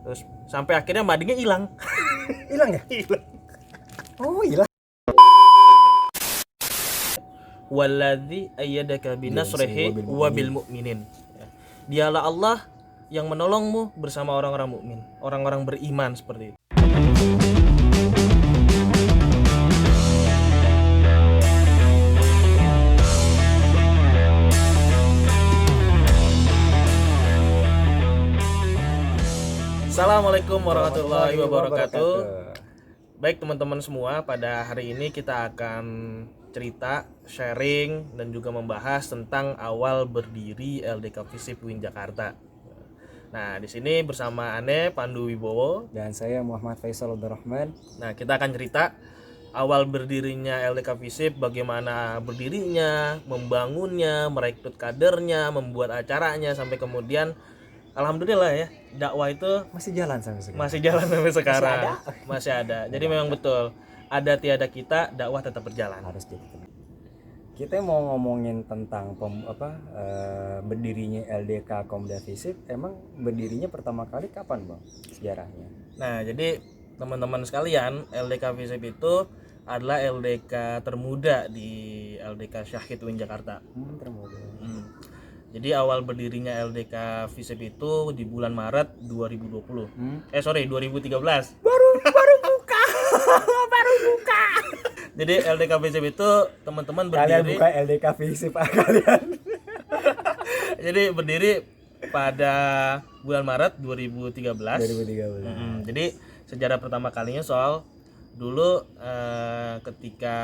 Terus sampai akhirnya madingnya hilang. Hilang ya? Hilang. Oh, hilang. Walladzi ayyadaka binasrihi wa bil mu'minin. Dialah Allah yang menolongmu bersama orang-orang mukmin, orang-orang beriman seperti itu. Assalamualaikum warahmatullahi wabarakatuh. Baik teman-teman semua, pada hari ini kita akan cerita, sharing, dan juga membahas tentang awal berdiri LDK Visip UIN Jakarta. Nah, di sini bersama Ane Pandu Wibowo Dan saya Muhammad Faisal Abdurrahman. Nah, kita akan cerita awal berdirinya LDK Visip, bagaimana berdirinya, membangunnya, merekrut kadernya, membuat acaranya, sampai kemudian alhamdulillah ya, dakwah itu Masih jalan sampai sekarang. masih jalan sampai sekarang. ada. Masih ada. Jadi memang betul, ada tiada kita, dakwah tetap berjalan. Harus gitu. Kita mau ngomongin tentang berdirinya LDK Komda Visip. Emang berdirinya pertama kali kapan, Bang? Sejarahnya. Nah, jadi teman-teman sekalian, LDK Visip itu adalah LDK termuda di LDK Syahid UIN Jakarta. Termuda. Jadi awal berdirinya LDK Visip itu di bulan Maret 2020. 2013. Baru buka. Baru buka. Jadi LDK Visip itu teman-teman Kalian berdiri. buka LDK Visip kalian. Jadi berdiri pada bulan Maret 2013. 2013. Jadi sejarah pertama kalinya soal dulu ketika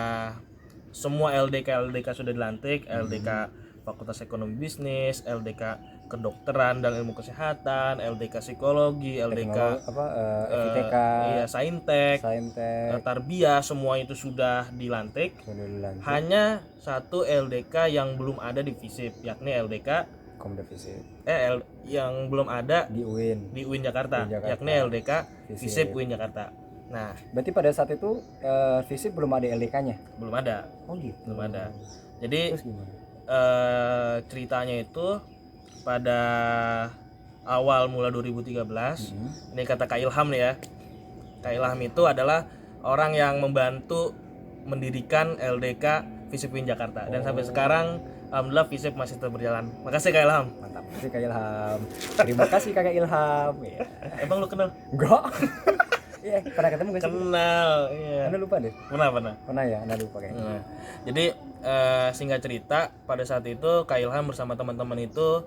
semua LDK sudah dilantik, LDK Fakultas Ekonomi Bisnis, LDK Kedokteran dan Ilmu Kesehatan, LDK Psikologi, LDK FITK, Saintek, Saintek, Tarbiyah, semua itu sudah dilantik. Hanya satu LDK yang belum ada di Visip, yakni LDK Komda Visip. yang belum ada Di UIN. di UIN Jakarta, yakni LDK Visip UIN Jakarta. Nah, berarti pada saat itu Visip belum ada LDK-nya? belum ada. Oh gitu. Belum ada. Jadi Terus gimana? ceritanya itu pada awal mula 2013. Ini kata Kak Ilham nih ya. Kak Ilham itu adalah orang yang membantu mendirikan LDK Visip UIN Jakarta. Dan sampai sekarang alhamdulillah Visip masih tetap berjalan. Makasih Kak Ilham. Mantap. Makasih Kak Ilham. Terima kasih Kakak Ilham. Ya. Emang lu kenal? Enggak. Iya, pernah ketemu gak sih? Kenal. Iya. Anda lupa deh. Pernah. Pernah ya, Anda lupa kayaknya. Nah, jadi singkat cerita, pada saat itu Kak Ilham bersama teman-teman itu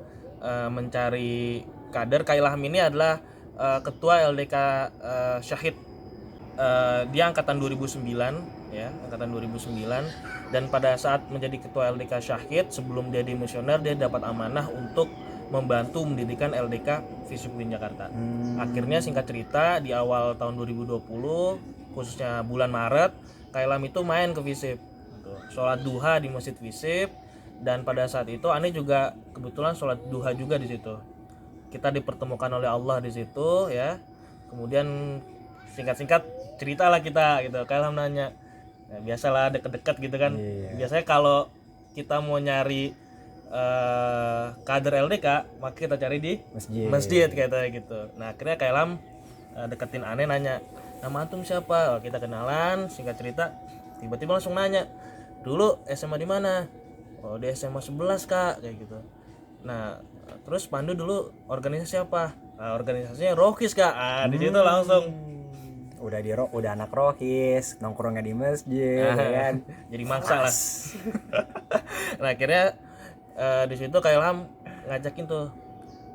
mencari kader. Kak Ilham ini adalah ketua LDK Syahid. Dia angkatan 2009 ya, angkatan 2009, dan pada saat menjadi ketua LDK Syahid, sebelum dia dimisioner, dia dapat amanah untuk membantu mendirikan LDK Visip UIN Jakarta. Akhirnya singkat cerita di awal tahun 2020, khususnya bulan Maret, Kak Ilham itu main ke Visip, sholat duha di Masjid Visip, dan pada saat itu Ane juga kebetulan sholat duha juga di situ. Kita dipertemukan oleh Allah di situ ya. Kemudian singkat-singkat ceritalah kita gitu. Kak Ilham nanya, nah, biasalah deket-deket gitu kan. Biasanya kalau kita mau nyari kader LDK, maka kita cari di masjid kayak gitu. Nah, akhirnya Kak Ilham deketin Ane, nanya, nama antum siapa? Oh, kita kenalan, singkat cerita tiba-tiba langsung nanya, dulu SMA di mana? Oh, di SMA 11 Kak, kayak gitu. Nah, terus Pandu dulu organisasi apa? Nah, organisasinya Rohis Kak. Di situ langsung udah anak Rohis, nongkrongnya di masjid, ya kan? Jadi mangsa lah. Nah, akhirnya di situ Kak Ilham ngajakin tuh,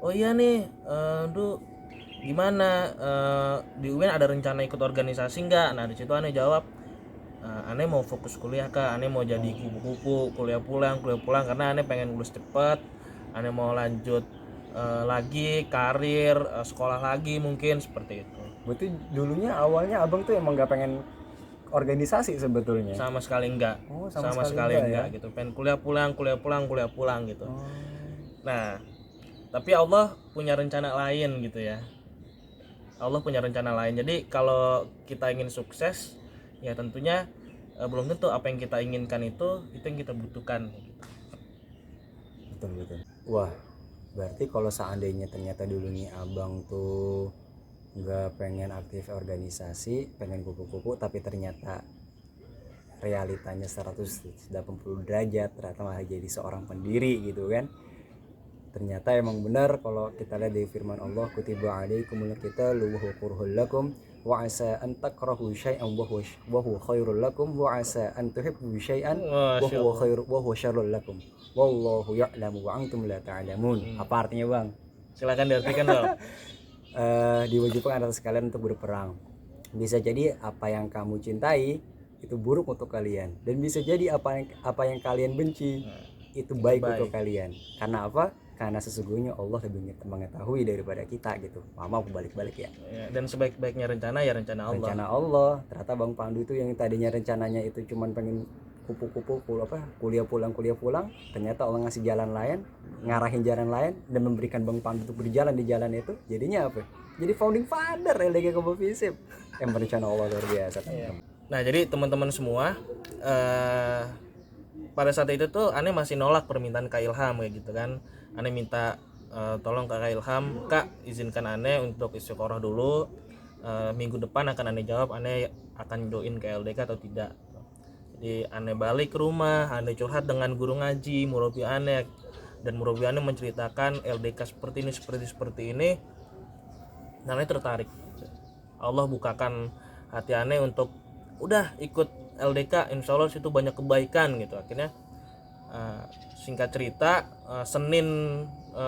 oh iya nih, gimana di UIN ada rencana ikut organisasi nggak? Nah, di situ Ane jawab, Ane mau fokus kuliah Kak, Ane mau jadi kupu-kupu, kuliah pulang karena Ane pengen lulus cepet, Ane mau lanjut lagi karir, sekolah lagi mungkin seperti itu. Berarti dulunya awalnya abang tuh emang nggak pengen organisasi sebetulnya? Sama sekali enggak. Sama sekali enggak ya? Gitu. Pengen kuliah pulang gitu. Nah, tapi Allah punya rencana lain gitu ya. Allah punya rencana lain. Jadi kalau kita ingin sukses, ya tentunya belum tentu apa yang kita inginkan itu yang kita butuhkan gitu. Betul. Wah, berarti kalau seandainya ternyata dulu nih abang tuh nggak pengen aktif organisasi, pengen kupu-kupu, tapi ternyata realitanya 180 derajat, ternyata malah jadi seorang pendiri gitu kan. Ternyata emang benar kalau kita lihat di firman Allah, kutiba alaikumul qitalu wa huwa kurhul lakum wa asa an takrahu syai'an wa huwa khairul lakum wa asa an tuhibbu syai'an wa Masya huwa Allah. syarrul lakum wallahu ya'lamu wa antum la ta'lamun. Apa artinya bang? Silakan diartikan dong. Diwajibkan atas kalian untuk berperang. Bisa jadi apa yang kamu cintai itu buruk untuk kalian, dan bisa jadi apa yang kalian benci itu baik untuk kalian. Karena apa? Karena sesungguhnya Allah lebih mengetahui daripada kita gitu. Mama aku balik-balik ya. Dan sebaik-baiknya rencana ya rencana Allah. Rencana Allah. Ternyata Bang Pandu itu yang tadinya rencananya itu cuman pengen kupu-kupu kuliah pulang, ternyata Allah ngasih jalan lain, ngarahin jalan lain, dan memberikan Bang Pandu untuk berjalan di jalan itu. Jadinya apa? Jadi founding father LDK Kombo Visip. Yang berencana Allah luar biasa. Nah jadi teman-teman semua, pada saat itu tuh aneh masih nolak permintaan Kak Ilham kayak gitu kan. Aneh minta tolong ke Kak Ilham, Kak izinkan aneh untuk istiqoroh dulu, minggu depan akan aneh jawab aneh akan join ke LDK atau tidak. Jadi aneh balik ke rumah, aneh curhat dengan guru ngaji murabi aneh, dan murabi aneh menceritakan LDK seperti ini, dan aneh tertarik. Allah bukakan hati aneh untuk udah ikut LDK, insya Allah situ banyak kebaikan gitu. Akhirnya singkat cerita, Senin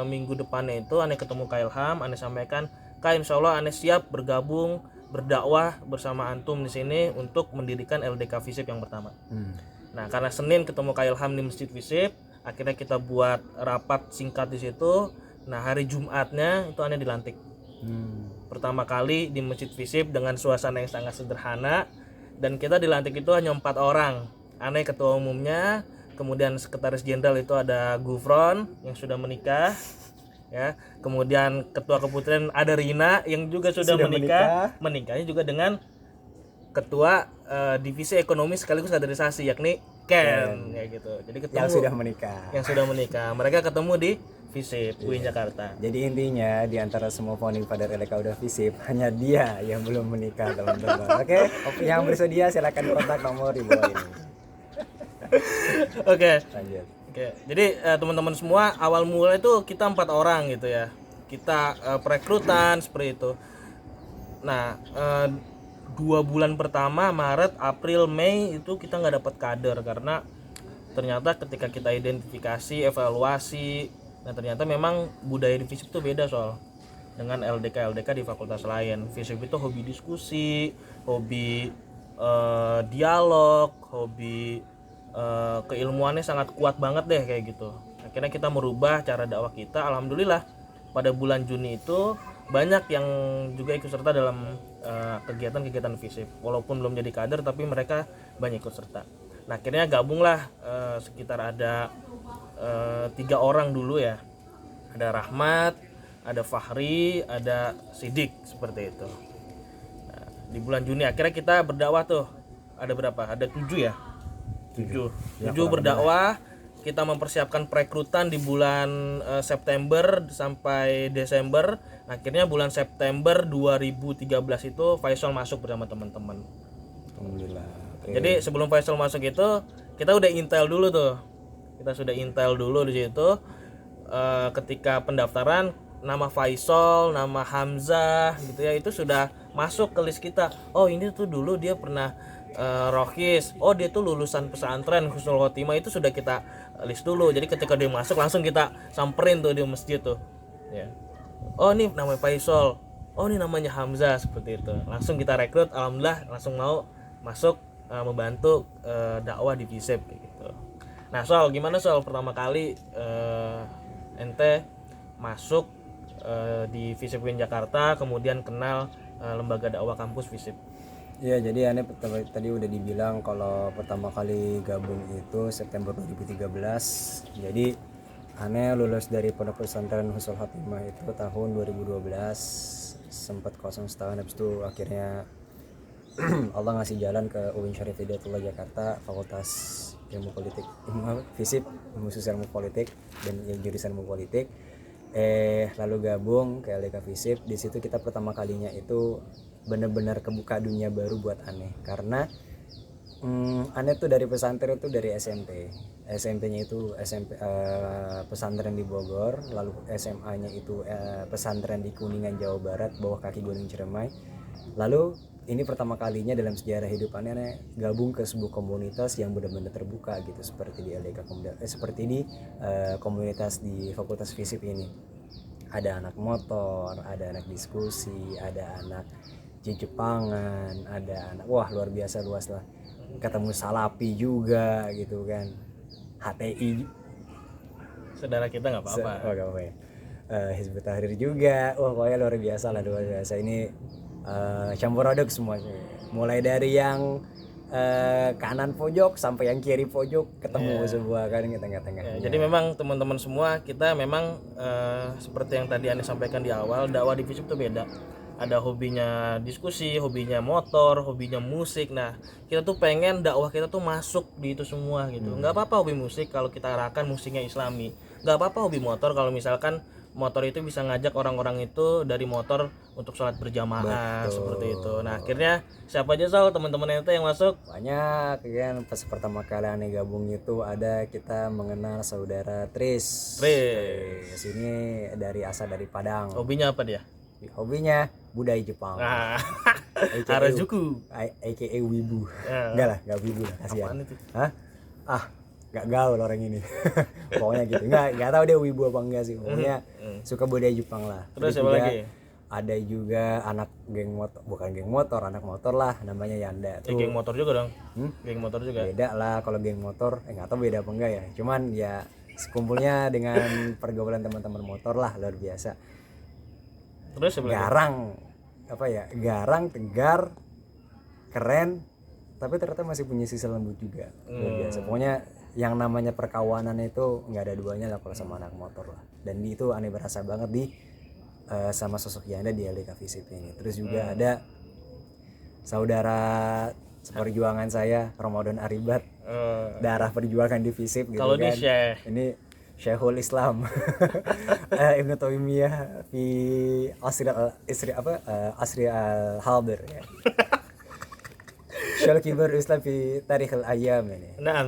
minggu depannya itu aneh ketemu Kak Ilham, aneh sampaikan, Kak insya Allah aneh siap bergabung berdakwah bersama antum di sini untuk mendirikan LDK Visip yang pertama. Nah karena Senin ketemu Kak Ilham di Masjid Visip, akhirnya kita buat rapat singkat di situ. Nah hari Jumatnya itu aneh dilantik pertama kali di Masjid Visip dengan suasana yang sangat sederhana, dan kita dilantik itu hanya 4 orang. Aneh ketua umumnya, kemudian sekretaris jenderal itu ada Gufron yang sudah menikah ya, kemudian ketua keputusan ada Rina yang juga sudah menikah, menikahnya juga dengan ketua divisi ekonomi sekaligus kaderisasi yakni Ken ya gitu. Jadi ketemu yang sudah menikah mereka ketemu di Visip UIN Jakarta. Jadi intinya di antara semua founding father LDK udah Visip, hanya dia yang belum menikah teman-teman. Oke, yang bersedia silakan kontak nomor di bawah ini. Oke. Lanjut. Oke, jadi teman-teman semua, awal mula itu kita 4 orang gitu ya. Kita perekrutan seperti itu. Nah, 2 bulan pertama Maret, April, Mei itu kita nggak dapat kader karena ternyata ketika kita identifikasi, evaluasi, nah ternyata memang budaya di Visip itu beda soal dengan LDK di fakultas lain. Visip itu hobi diskusi, hobi dialog, hobi keilmuannya sangat kuat banget deh kayak gitu. Akhirnya kita merubah cara dakwah kita. Alhamdulillah pada bulan Juni itu banyak yang juga ikut serta dalam kegiatan-kegiatan Visip. Walaupun belum jadi kader tapi mereka banyak ikut serta. Nah akhirnya gabunglah sekitar ada 3 orang dulu ya. Ada Rahmat, ada Fahri, ada Sidik seperti itu. Nah, di bulan Juni akhirnya kita berdakwah tuh. Ada berapa? Ada 7 ya. 7 berdakwah. Kita mempersiapkan perekrutan di bulan September sampai Desember. Akhirnya bulan September 2013 itu Faisal masuk bersama teman-teman. Alhamdulillah. Jadi sebelum Faisal masuk itu kita udah intel dulu tuh. Kita sudah intel dulu di situ. Ketika pendaftaran nama Faisal, nama Hamzah gitu ya, itu sudah masuk ke list kita. Oh ini tuh dulu dia pernah Rohis, oh dia tuh lulusan pesantren Husnul Khotimah, itu sudah kita list dulu. Jadi ketika dia masuk langsung kita samperin tuh di masjid tuh ya. Oh ini namanya Faisal, oh ini namanya Hamzah, seperti itu. Langsung kita rekrut, alhamdulillah langsung mau masuk membantu dakwah di Visip kayak gitu. Nah soal gimana soal pertama kali ente masuk di Visip UIN Jakarta, kemudian kenal lembaga dakwah kampus Visip? Iya, jadi aneh tadi udah dibilang kalau pertama kali gabung itu September 2013. Jadi aneh lulus dari Pondok Pesantren Husnul Khotimah itu tahun 2012, sempat kosong setahun. Habis itu akhirnya Allah ngasih jalan ke UIN Syarif Hidayatullah Jakarta, Fakultas Ilmu Politik, Visip, khusus ilmu politik dan jurusan ilmu politik. lalu gabung ke LDK Visip. Di situ kita pertama kalinya itu benar-benar kebuka dunia baru buat Aneh, karena Aneh tuh dari pesantren itu dari SMP-nya itu SMP pesantren di Bogor, lalu SMA-nya itu pesantren di Kuningan Jawa Barat, bawah kaki Gunung Ciremai. Lalu ini pertama kalinya dalam sejarah hidup Aneh gabung ke sebuah komunitas yang benar-benar terbuka gitu, seperti di LDK seperti di komunitas di Fakultas Fisip ini. Ada anak motor, ada anak diskusi, ada anak Jepangan, ada anak, wah luar biasa luas lah. Ketemu Salapi juga gitu kan, HTI Saudara kita nggak apa-apa. Gak apa ya. Hizbut Tahrir juga, wah pokoknya luar biasa lah, luar biasa. Ini campur aduk semuanya, mulai dari yang kanan pojok sampai yang kiri pojok ketemu sebuah kan di tengah-tengah. Jadi memang teman-teman semua kita memang seperti yang tadi Anda sampaikan di awal, dakwah di Visip itu beda. Ada hobinya diskusi, hobinya motor, hobinya musik. Nah, kita tuh pengen dakwah kita tuh masuk di itu semua gitu. Nggak apa-apa hobi musik kalau kita arahkan musiknya Islami. Nggak apa-apa hobi motor kalau misalkan motor itu bisa ngajak orang-orang itu dari motor untuk sholat berjamaah. Betul. Seperti itu. Nah, akhirnya siapa aja Sal teman-teman itu yang masuk? Banyak kan. Pas pertama kali Aneh gabung itu ada kita mengenal saudara Tris. Ini dari asal dari Padang. Hobinya apa dia? Hobinya budaya Jepang. Harajuku. aka wibu. Enggak lah, enggak wibu lah, kasihan. Apaan itu? Hah? Enggak gaul orang ini. Pokoknya gitu. Enggak tahu dia wibu apa enggak sih. Pokoknya suka budaya Jepang lah. Terus siapa lagi? Ada juga anak geng motor, bukan geng motor, anak motor lah, namanya Yanda. Geng motor juga dong. Geng motor juga. Beda lah kalau geng motor, enggak tahu beda apa enggak ya. Cuman ya sekumpulnya dengan pergaulan teman-teman motor lah, luar biasa. Terus garang apa ya, garang, tegar, keren, tapi ternyata masih punya sisi lembut juga, luar biasa. Pokoknya yang namanya perkawanan itu nggak ada duanya lah kalau sama anak motor lah, dan itu Aneh berasa banget di sama sosok Yanda di LDK Visip ini. Terus juga ada saudara seperjuangan saya Ramadan Aribat, darah perjuangan di Visip gitu. Kalau kan ini Syekhul Islam Ibnu Taimiyah fi Asri al-Hadir ya. Syal kibar Islam fi Tarikh al-Ayyam ini. Nah.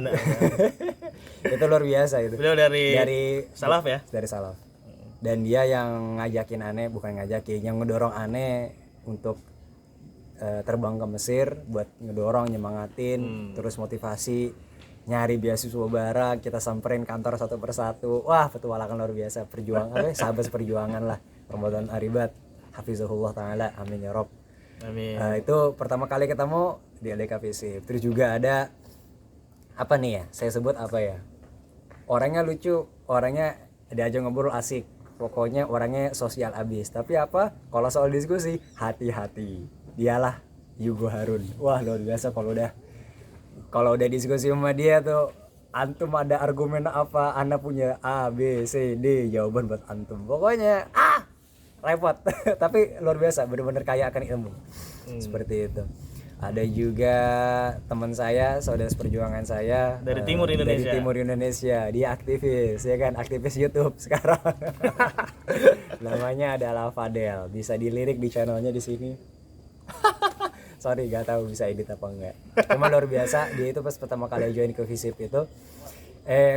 Itu luar biasa itu. Beliau dari Salaf ya? Dari Salaf. Dan dia yang ngajakin Aneh, bukan ngajakin, yang ngedorong Aneh untuk terbang ke Mesir buat ngedorong, nyemangatin, terus motivasi. Nyari beasiswa bareng, kita samperin kantor satu persatu. Wah, petualangan luar biasa, perjuangan sahabat perjuangan lah. Ramadan Aribat, hafizahullah taala, amin ya rob. Amin. Itu pertama kali ketemu di LDK Visip. Terus juga ada apa nih ya? Saya sebut apa ya? Orangnya lucu, orangnya diajak ngobrol asik. Pokoknya orangnya sosial abis. Tapi apa? Kalau soal diskusi, hati-hati. Dialah Yugo Harun. Wah, luar biasa kalau udah diskusi sama dia tuh, antum ada argumen apa, Anda punya A, B, C, D jawaban buat antum. Pokoknya repot. Tapi luar biasa, benar-benar kaya akan ilmu. Seperti itu. Ada juga teman saya, saudara seperjuangan saya dari Timur Indonesia. Dari Timur Indonesia, dia aktivis, ya kan, aktivis YouTube sekarang. Namanya adalah Fadel. Bisa dilirik di channelnya di sini. Sorry, gak tahu bisa edit apa enggak. Cuma luar biasa, dia itu pas pertama kali join ke Visip itu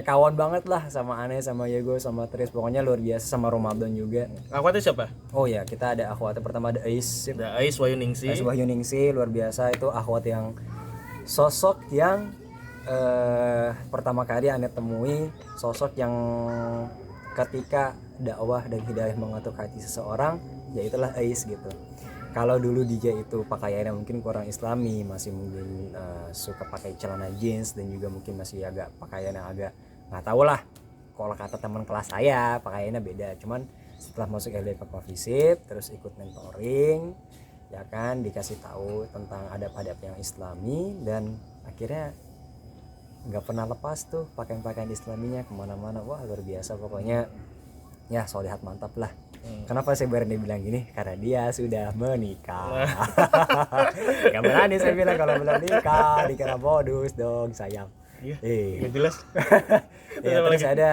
kawan banget lah sama Aneh, sama Yego, sama Tris. Pokoknya luar biasa, sama Ramadan juga. Akhwatnya siapa? Oh ya, kita ada akhwatnya pertama ada Ais. Ada Ais Wahyuningsi. Luar biasa, itu akhwat yang sosok yang pertama kali Aneh temui, sosok yang ketika dakwah dan hidayah mengatur hati seseorang, ya itulah Ais gitu. Kalau dulu DJ itu pakaiannya mungkin kurang islami, masih mungkin suka pakai celana jeans, dan juga mungkin masih agak pakaian yang agak nggak tahu lah, kalau kata teman kelas saya pakaiannya beda. Cuman setelah masuk LDK Visip, terus ikut mentoring, ya kan, dikasih tahu tentang adab-adab yang islami, dan akhirnya nggak pernah lepas tuh pakaian-pakaian islaminya kemana-mana. Wah, luar biasa pokoknya, ya solihat mantap lah. Kenapa saya berani bilang gini? Karena dia sudah menikah. Gak berani saya bilang kalau belum nikah, dikira modus dong sayang. Iya. Eh. Nggak jelas. Ya, terus ada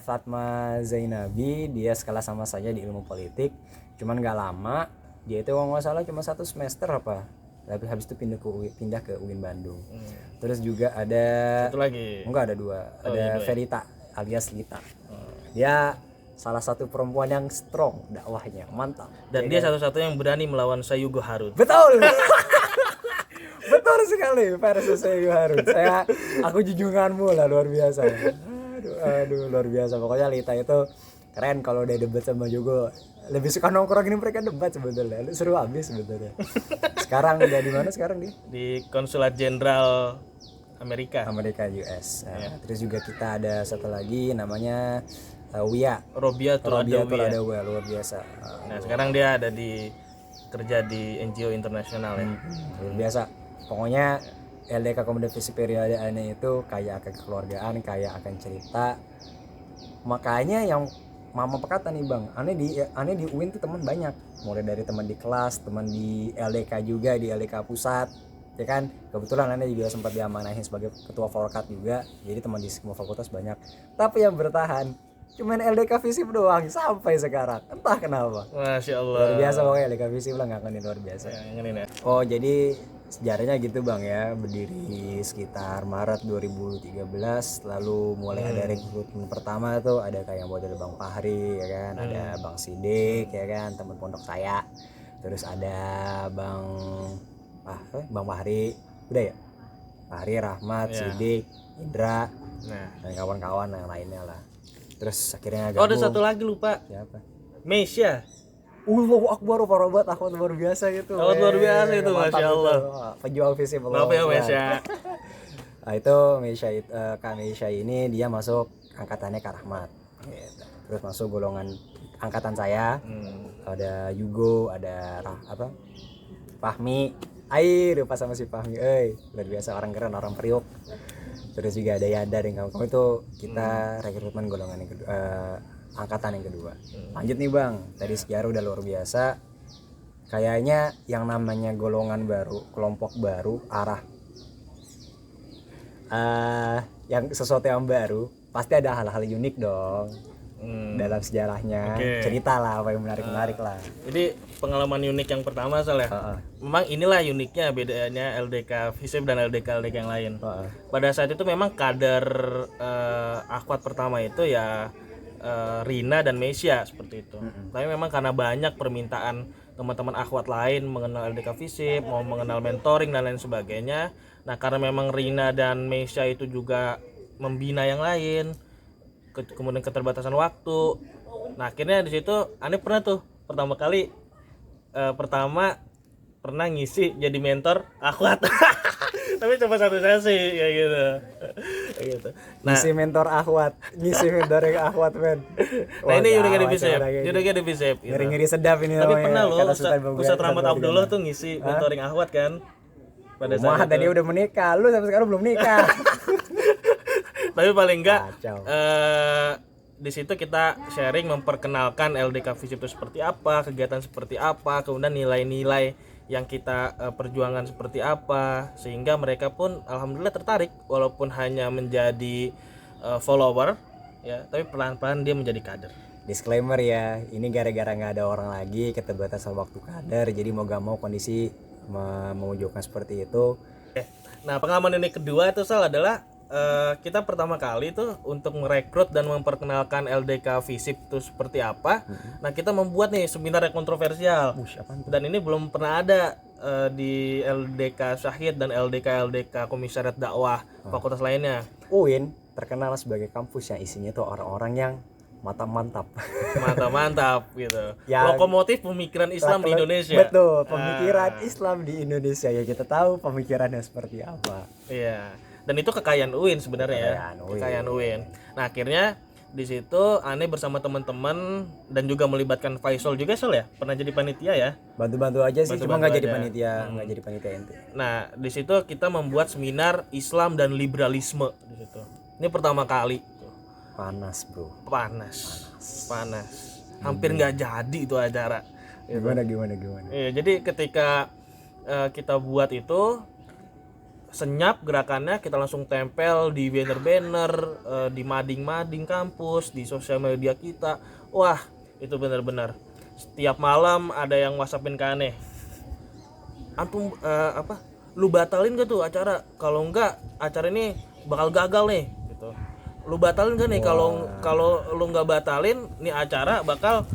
Fatma Zainabi, dia sekelas sama saya di ilmu politik, cuman nggak lama, dia itu kalau nggak salah cuma 1 semester apa, tapi habis itu pindah ke UIN Bandung. Terus juga ada Satu lagi. enggak, ada 2, ada Verita alias Lita, dia salah satu perempuan yang strong dakwahnya, mantap, Dan dia satu-satunya yang berani melawan Sayugo Harun. betul. Betul sekali versus saya Harun. Aku junjunganmu lah, luar biasa. Aduh luar biasa. Pokoknya Lita itu keren kalau dia debat sama Jogo. Lebih suka nongkrong ini mereka debat sebetulnya. Seru habis sebetulnya. Sekarang udah di mana sekarang dia? Di Konsulat Jenderal Amerika. US. Nah, terus juga kita ada satu lagi namanya Wia. Robia Tuladawa, luar biasa. Nah, sekarang dia ada kerja di NGO internasional ya. Luar biasa. Pokoknya LDK Komunitas Visi Periode aneh itu kayak akan kekeluargaan, kayak akan cerita. Makanya yang mama perkata nih bang, aneh di UIN tuh teman banyak, mulai dari teman di kelas, teman di LDK juga, di LDK pusat, ya kan. Kebetulan aneh juga sempat diamanahin sebagai ketua Volkat juga, jadi teman di semua fakultas banyak. Tapi yang bertahan cuman LDK Visip doang sampai sekarang, entah kenapa. Masya Allah. Luar biasa pokoknya LDK Visip lah, ngakuin luar biasa. Ya. Oh jadi sejarahnya gitu bang ya, berdiri sekitar Maret 2013, lalu mulai ada rekrutmen pertama tuh, ada kayak model Bang Fahri ya kan, ada Bang Sidik ya kan, teman pondok saya, terus ada Bang Fahri, udah ya, Fahri, Rahmat, Sidik, Indra, dan kawan-kawan yang lainnya lah. Terus akhirnya gabung. Oh ada satu lagi lupa. Siapa? Meisya. Allahu Akbar, parah banget, akhwat luar biasa gitu. Akhwat luar biasa itu, Masya Allah. Pejuang visi Maaf ya Meisya. Nah itu Kak Meisya ini dia masuk angkatannya Kak Rahmat gitu. Terus masuk golongan angkatan saya. Ada Yugo, ada Fahmi. Lupa sama si Fahmi, luar biasa, orang keren, orang Priok. Terus juga ada Yanda dan kawan-kawan itu kita rekrutmen golongan yang kedua, angkatan yang kedua. Lanjut nih bang, tadi sejarah udah luar biasa. Kayaknya yang namanya golongan baru, kelompok baru, yang sesuatu yang baru, pasti ada hal-hal unik dong dalam sejarahnya. Cerita lah apa yang menarik lah. Jadi pengalaman unik yang pertama soalnya, memang inilah uniknya bedanya LDK Visip dan LDK yang lain. Pada saat itu memang kader akhwat pertama itu ya Rina dan Meisya seperti itu. Tapi memang karena banyak permintaan teman-teman akhwat lain mengenal LDK Visip, mau mengenal mentoring dan lain sebagainya. Nah karena memang Rina dan Meisya itu juga membina yang lain, kemudian keterbatasan waktu. Nah akhirnya di situ aneh pernah tuh pertama kali pernah ngisi jadi mentor akhwat. Tapi cuma satu sesi kayak gitu. Nah, ngisi mentor akhwat, ngisi mentoring akhwat men. Nah ini udah di Visip. Ngeri-ngeri sedap ini. Tapi pernah loh Ustaz Rahmat Abdullah tuh ngisi mentoring akhwat kan. Pada saat tadi udah menikah, lu sampai sekarang belum nikah. Tapi paling enggak di situ kita sharing, memperkenalkan LDK Visip itu seperti apa, kegiatan seperti apa, kemudian nilai-nilai yang kita perjuangan seperti apa, sehingga mereka pun alhamdulillah tertarik walaupun hanya menjadi follower ya, tapi pelan-pelan dia menjadi kader. Disclaimer ya, ini gara-gara nggak ada orang lagi, keterbatasan waktu kader, jadi mau gak mau kondisi mewujudkan seperti itu. Nah pengalaman ini kedua itu adalah kita pertama kali tuh untuk merekrut dan memperkenalkan LDK Visip itu seperti apa. Nah kita membuat nih seminar yang kontroversial. Dan ini belum pernah ada di LDK Syahid dan LDK Komisariat Dakwah fakultas lainnya. UIN terkenal sebagai kampus yang isinya tuh orang-orang yang mantap gitu. Yang lokomotif pemikiran Islam di Indonesia. Betul, pemikiran Islam di Indonesia ya, kita tahu pemikirannya seperti apa. Iya. Dan itu kekayaan UIN sebenarnya. Kekayaan UIN. Nah, akhirnya di situ aneh bersama teman-teman dan juga melibatkan Faisal juga ya. Pernah jadi panitia ya? Bantu-bantu aja sih, cuma nggak jadi panitia inti. Nah, di situ kita membuat seminar Islam dan liberalisme di situ. Ini pertama kali. Panas, bro. Panas. Hampir nggak jadi itu acara. Gimana? Iya, jadi ketika kita buat itu senyap gerakannya, kita langsung tempel di banner-banner, di mading-mading kampus, di sosial media kita. Wah, itu benar-benar setiap malam ada yang WhatsAppin ke aneh, antum lu batalin gak tuh acara, kalau enggak acara ini bakal gagal nih gitu. Lu batalin gak nih, kalau lu nggak batalin nih acara bakal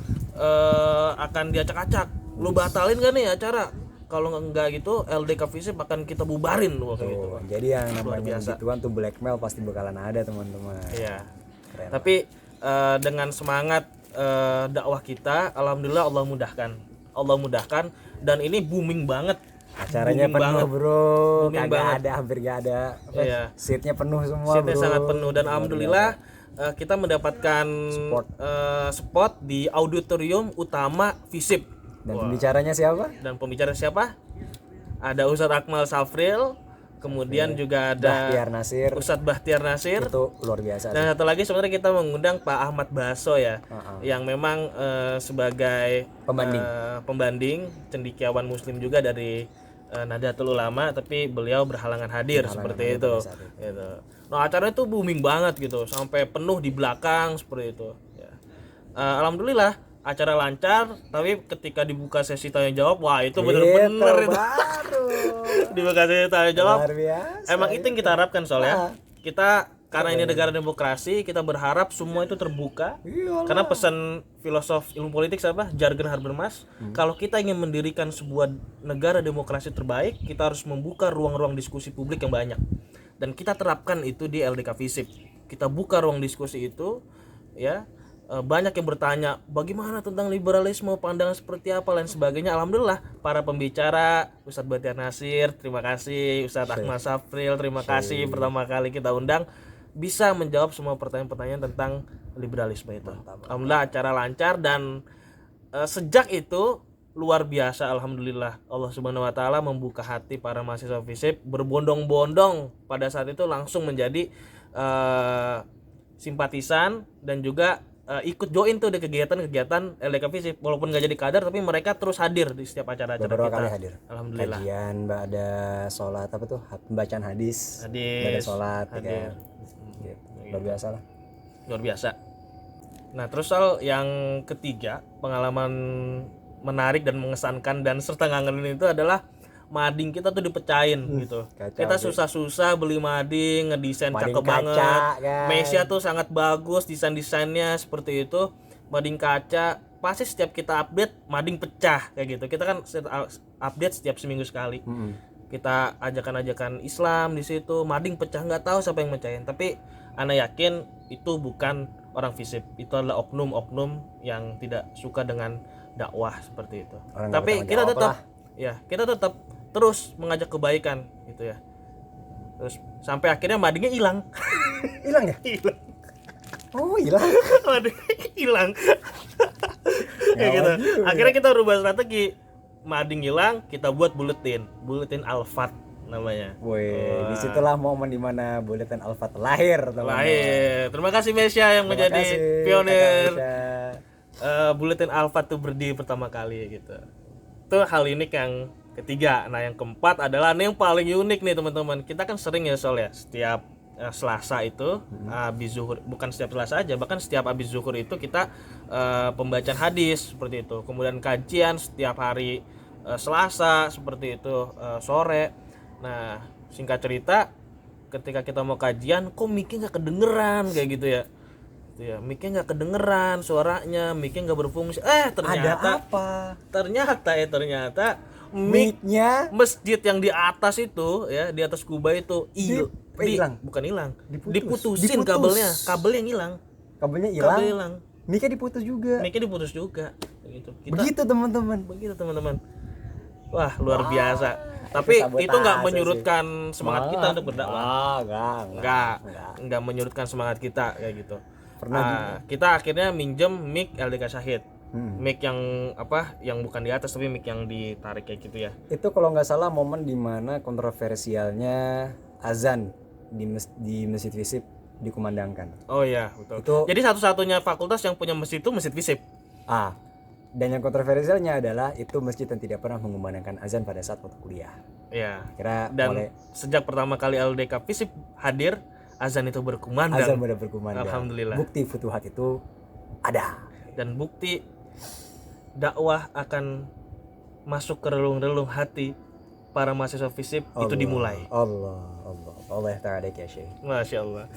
akan diacak-acak. Lu batalin gak nih acara, kalau enggak gitu LDK Visip akan kita bubarin waktu gitu. Jadi yang namanya gituan tuh blackmail pasti bakalan ada teman-teman. Iya. Keren. Tapi dengan semangat dakwah kita, alhamdulillah Allah mudahkan dan ini booming banget. Acaranya Booming penuh banget. bro, Booming kagak banget. ada, hampir gak ada. Iya. Seatnya penuh semua Seatnya bro. sangat penuh dan alhamdulillah kita mendapatkan spot di auditorium utama Visip. Dan pembicaranya siapa? Dan pembicara siapa? Ada Ustadz Akmal Safril, kemudian juga ada Bahtiar Nasir. Ustadz Bahtiar Nasir. Itu luar biasa. Dan satu lagi sebenarnya kita mengundang Pak Ahmad Baso ya, yang memang sebagai pembanding cendekiawan Muslim juga dari Nahdlatul Ulama, tapi beliau berhalangan hadir seperti itu. Gitu. Nah acaranya tuh booming banget gitu, sampai penuh di belakang seperti itu. Ya. Alhamdulillah acara lancar, tapi ketika dibuka sesi tanya jawab, wah itu bener-bener itu. Dibuka sesi tanya jawab. Emang itu yang kita harapkan soalnya. Kita karena ini negara demokrasi, kita berharap semua itu terbuka. Karena pesan filosof ilmu politik siapa? Jurgen Habermas, kalau kita ingin mendirikan sebuah negara demokrasi terbaik, kita harus membuka ruang-ruang diskusi publik yang banyak. Dan kita terapkan itu di LDK Visip. Kita buka ruang diskusi itu, ya. Banyak yang bertanya bagaimana tentang liberalisme, pandangan seperti apa lain sebagainya. Alhamdulillah para pembicara Ustadz Bahtiar Nasir, terima kasih, Ustadz Akmal Safril, terima kasih pertama kali kita undang, bisa menjawab semua pertanyaan-pertanyaan tentang liberalisme itu. Alhamdulillah acara lancar dan sejak itu luar biasa, alhamdulillah Allah Subhanahu wa taala membuka hati para mahasiswa Visip, berbondong-bondong pada saat itu langsung menjadi simpatisan dan juga ikut join tuh di kegiatan-kegiatan LDK Visip, walaupun nggak jadi kader tapi mereka terus hadir di setiap acara-acara beberapa kita. kali hadir. Alhamdulillah. Kajian, ada sholat apa tuh? Pembacaan hadis. Ada sholat ya. Gitu. Luar biasa lah. Luar biasa. Nah, terus soal yang ketiga, pengalaman menarik dan mengesankan dan serta ngangenin itu adalah mading kita tuh dipecahin gitu. Kita susah-susah beli mading, ngedesain cakep banget. Mesia tuh sangat bagus desain-desainnya seperti itu. Mading kaca, pasti setiap kita update mading pecah kayak gitu. Kita kan update setiap seminggu sekali. Kita ajakan-ajakan Islam di situ, mading pecah, nggak tahu siapa yang mecahin. Tapi ana yakin itu bukan orang Visip. Itu adalah oknum-oknum yang tidak suka dengan dakwah seperti itu. Tapi kita tetap terus mengajak kebaikan gitu ya. Terus sampai akhirnya madingnya hilang. Hilang ya? Hilang. Oh, hilang. Madingnya hilang. Kayak gitu. Akhirnya kita rubah strategi. Mading hilang, kita buat buletin Alfat namanya. Woi, disitulah momen dimana buletin Alfat lahir, teman-teman. Lahir. Terima kasih Mesia yang menjadi pionir. Buletin Alfat tuh berdiri pertama kali gitu. Itu hal unik yang ketiga. Nah yang keempat adalah yang paling unik nih teman-teman. Kita kan sering ya soalnya setiap Selasa itu habis zuhur, bukan setiap Selasa aja, bahkan setiap habis zuhur itu kita pembacaan hadis seperti itu. Kemudian kajian setiap hari Selasa seperti itu sore. Nah singkat cerita, ketika kita mau kajian, kok mic-nya nggak kedengeran kayak gitu ya. Mic-nya nggak kedengeran suaranya, mic-nya nggak berfungsi. Ternyata ada apa? Ternyata mic-nya masjid yang di atas itu ya, di atas kubah itu hilang. Bukan hilang, diputusin kabelnya, kabel yang hilang. Kabelnya hilang. Mic-nya diputus juga. Gitu. Begitu teman-teman. Wah luar biasa. Tapi itu nggak menyurutkan semangat kita untuk berdakwah. Nggak menyurutkan semangat kita kayak gitu. Kita akhirnya minjem mic LDK Syahid. Mic yang yang bukan di atas tapi mic yang ditarik kayak gitu ya. Itu kalau nggak salah momen dimana kontroversialnya azan di Masjid Visip dikumandangkan. Oh iya betul. Jadi satu-satunya fakultas yang punya masjid itu Masjid Visip. Dan yang kontroversialnya adalah itu masjid yang tidak pernah mengumandangkan azan pada saat waktu kuliah. Ya. Kira Dan mulai sejak pertama kali LDK FISIP hadir, azan itu berkumandang. azan sudah berkumandang. Alhamdulillah. Bukti futuhat itu ada. Dan bukti dakwah akan masuk ke relung-relung hati para mahasiswa FISIP itu dimulai. Allah ta'ala ya Syekh. Masya Allah.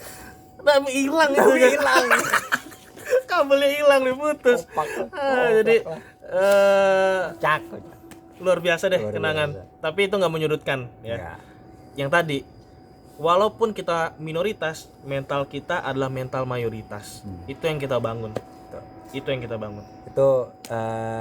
Tapi hilang itu. Hilang. Kabelnya hilang diputus. Jadi Cak. luar biasa deh Luar kenangan. biasa. Tapi itu nggak menyudutkan ya. Ya. Yang tadi, walaupun kita minoritas, mental kita adalah mental mayoritas. Itu yang kita bangun. Itu yang kita bangun. Itu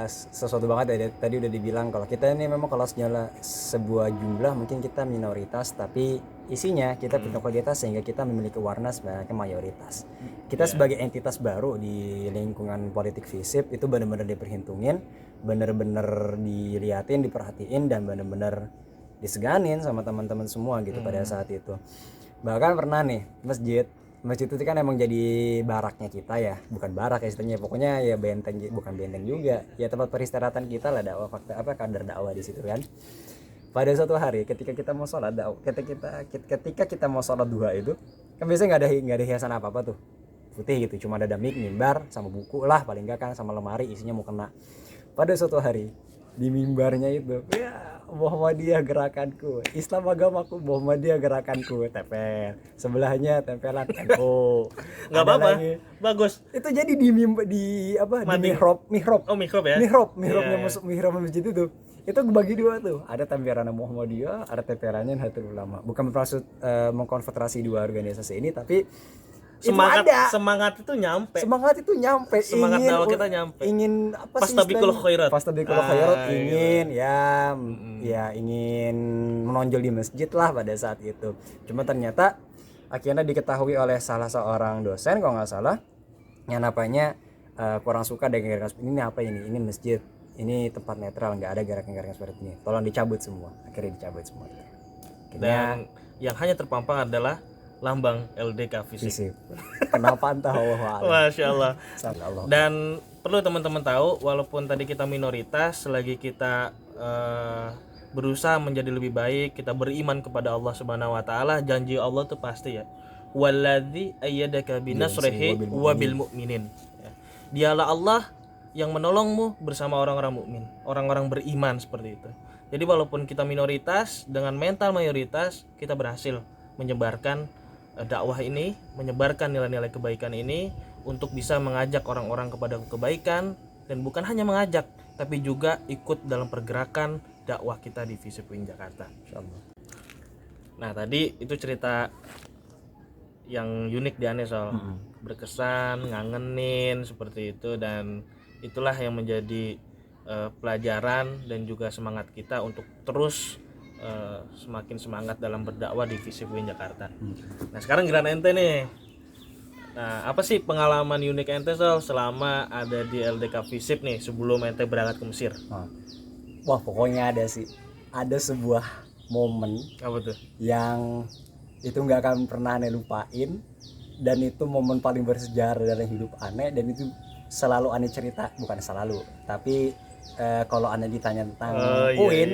sesuatu banget ya, tadi udah dibilang kalau kita ini memang kalau sebuah jumlah mungkin kita minoritas, tapi isinya kita berkualitas sehingga kita memiliki warna sebagai mayoritas. Kita sebagai entitas baru di lingkungan politik FISIP itu benar-benar diperhitungin, benar-benar diliatin, diperhatiin, dan benar-benar diseganin sama teman-teman semua gitu pada saat itu. Bahkan pernah nih masjid itu kan emang jadi baraknya kita ya, bukan barak ya istilahnya, pokoknya ya benteng, bukan benteng juga ya, tempat peristirahatan kita lah, dakwah kadar dakwah di situ kan. Pada suatu hari ketika kita mau sholat ketika kita mau sholat duha itu kan biasanya nggak ada hiasan apa tuh, putih gitu, cuma ada mimbar sama buku lah paling nggak kan, sama lemari isinya mau kena. Pada suatu hari di mimbarnya itu ya Muhammadiyah gerakanku, Islam agamaku, Muhammadiyah gerakanku, tempel sebelahnya tempelan NU. Nggak apa-apa, bagus. Itu jadi di mihrab. Oh, mihrab ya. Mihrabnya masuk mihrab masjid itu bagi dua tuh, ada tempelan Muhammadiyah, ada tempelannya Nahdlatul Ulama. Bukan bermaksud mengkonfrontasi dua organisasi ini, tapi semangat itu nyampe. Semangat dakwah kita nyampe. Ingin apa sih? Fastabiqul khairat. Ingin ingin menonjol di masjid lah pada saat itu. Cuma ternyata akhirnya diketahui oleh salah seorang dosen kalau nggak salah, yang namanya kurang suka dengan gerakan ini apa ini masjid, ini tempat netral, nggak ada gerakan-gerakan seperti ini, tolong dicabut semua. Akhirnya dicabut semua itu. Dan yang hanya terpampang adalah lambang LDK FISIP. Kenapa entah Allah. Masya Allah. Allah. Dan perlu teman-teman tahu, walaupun tadi kita minoritas, selagi kita berusaha menjadi lebih baik, kita beriman kepada Allah Subhanahu wa taala, janji Allah itu pasti ya. Walladzi ayyadaka binasrihi wabil mu'minin. Dialah Allah yang menolongmu bersama orang-orang mukmin, orang-orang beriman seperti itu. Jadi walaupun kita minoritas, dengan mental mayoritas kita berhasil menyebarkan dakwah ini, menyebarkan nilai-nilai kebaikan ini untuk bisa mengajak orang-orang kepada kebaikan, dan bukan hanya mengajak tapi juga ikut dalam pergerakan dakwah kita di FISIP UIN Jakarta, insyaallah. Nah, tadi itu cerita yang unik di Ane soal berkesan, ngangenin seperti itu, dan itulah yang menjadi pelajaran dan juga semangat kita untuk terus semakin semangat dalam berdakwah di FISIP UIN Jakarta. Nah, sekarang giliran ente nih. Nah, apa sih pengalaman unik ente Sol selama ada di LDK FISIP nih sebelum ente berangkat ke Mesir? Wah, pokoknya ada sebuah momen Apa tuh? yang itu nggak akan pernah Ane lupain, dan itu momen paling bersejarah dalam hidup Ane, dan itu selalu Ane cerita, bukan selalu, tapi kalau Anda ditanya tentang UIN,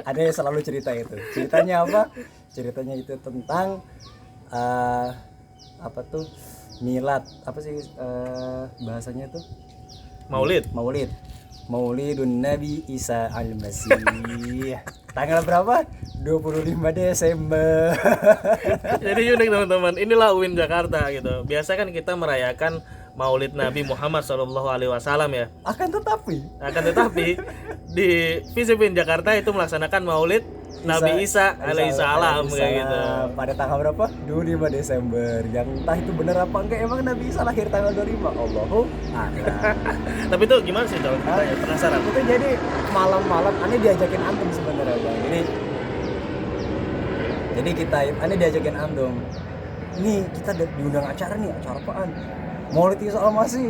ada yang selalu cerita itu. Ceritanya apa? Ceritanya itu tentang apa tuh? Milad, apa sih bahasanya itu? Maulidun Nabi Isa al-Masih. Tanggal berapa? 25 Desember. Jadi unik teman-teman. Inilah UIN Jakarta gitu. Biasa kan kita merayakan Maulid Nabi Muhammad SAW ya. Akan tetapi di FISIP UIN Jakarta itu melaksanakan Maulid Nabi Isa alaihissalam kayak gitu. Pada tanggal berapa? 25 Desember. Yang entah itu benar apa enggak, emang Nabi Isa lahir tanggal 25. Allahu a'lam. Tapi itu gimana sih kalau kita penasaran? Itu jadi malam-malam Ane diajakin antum sebenarnya Bang. Jadi Ane diajakin antum. Nih kita diundang acara nih, acara apaan? Maulid Isa al-Masih.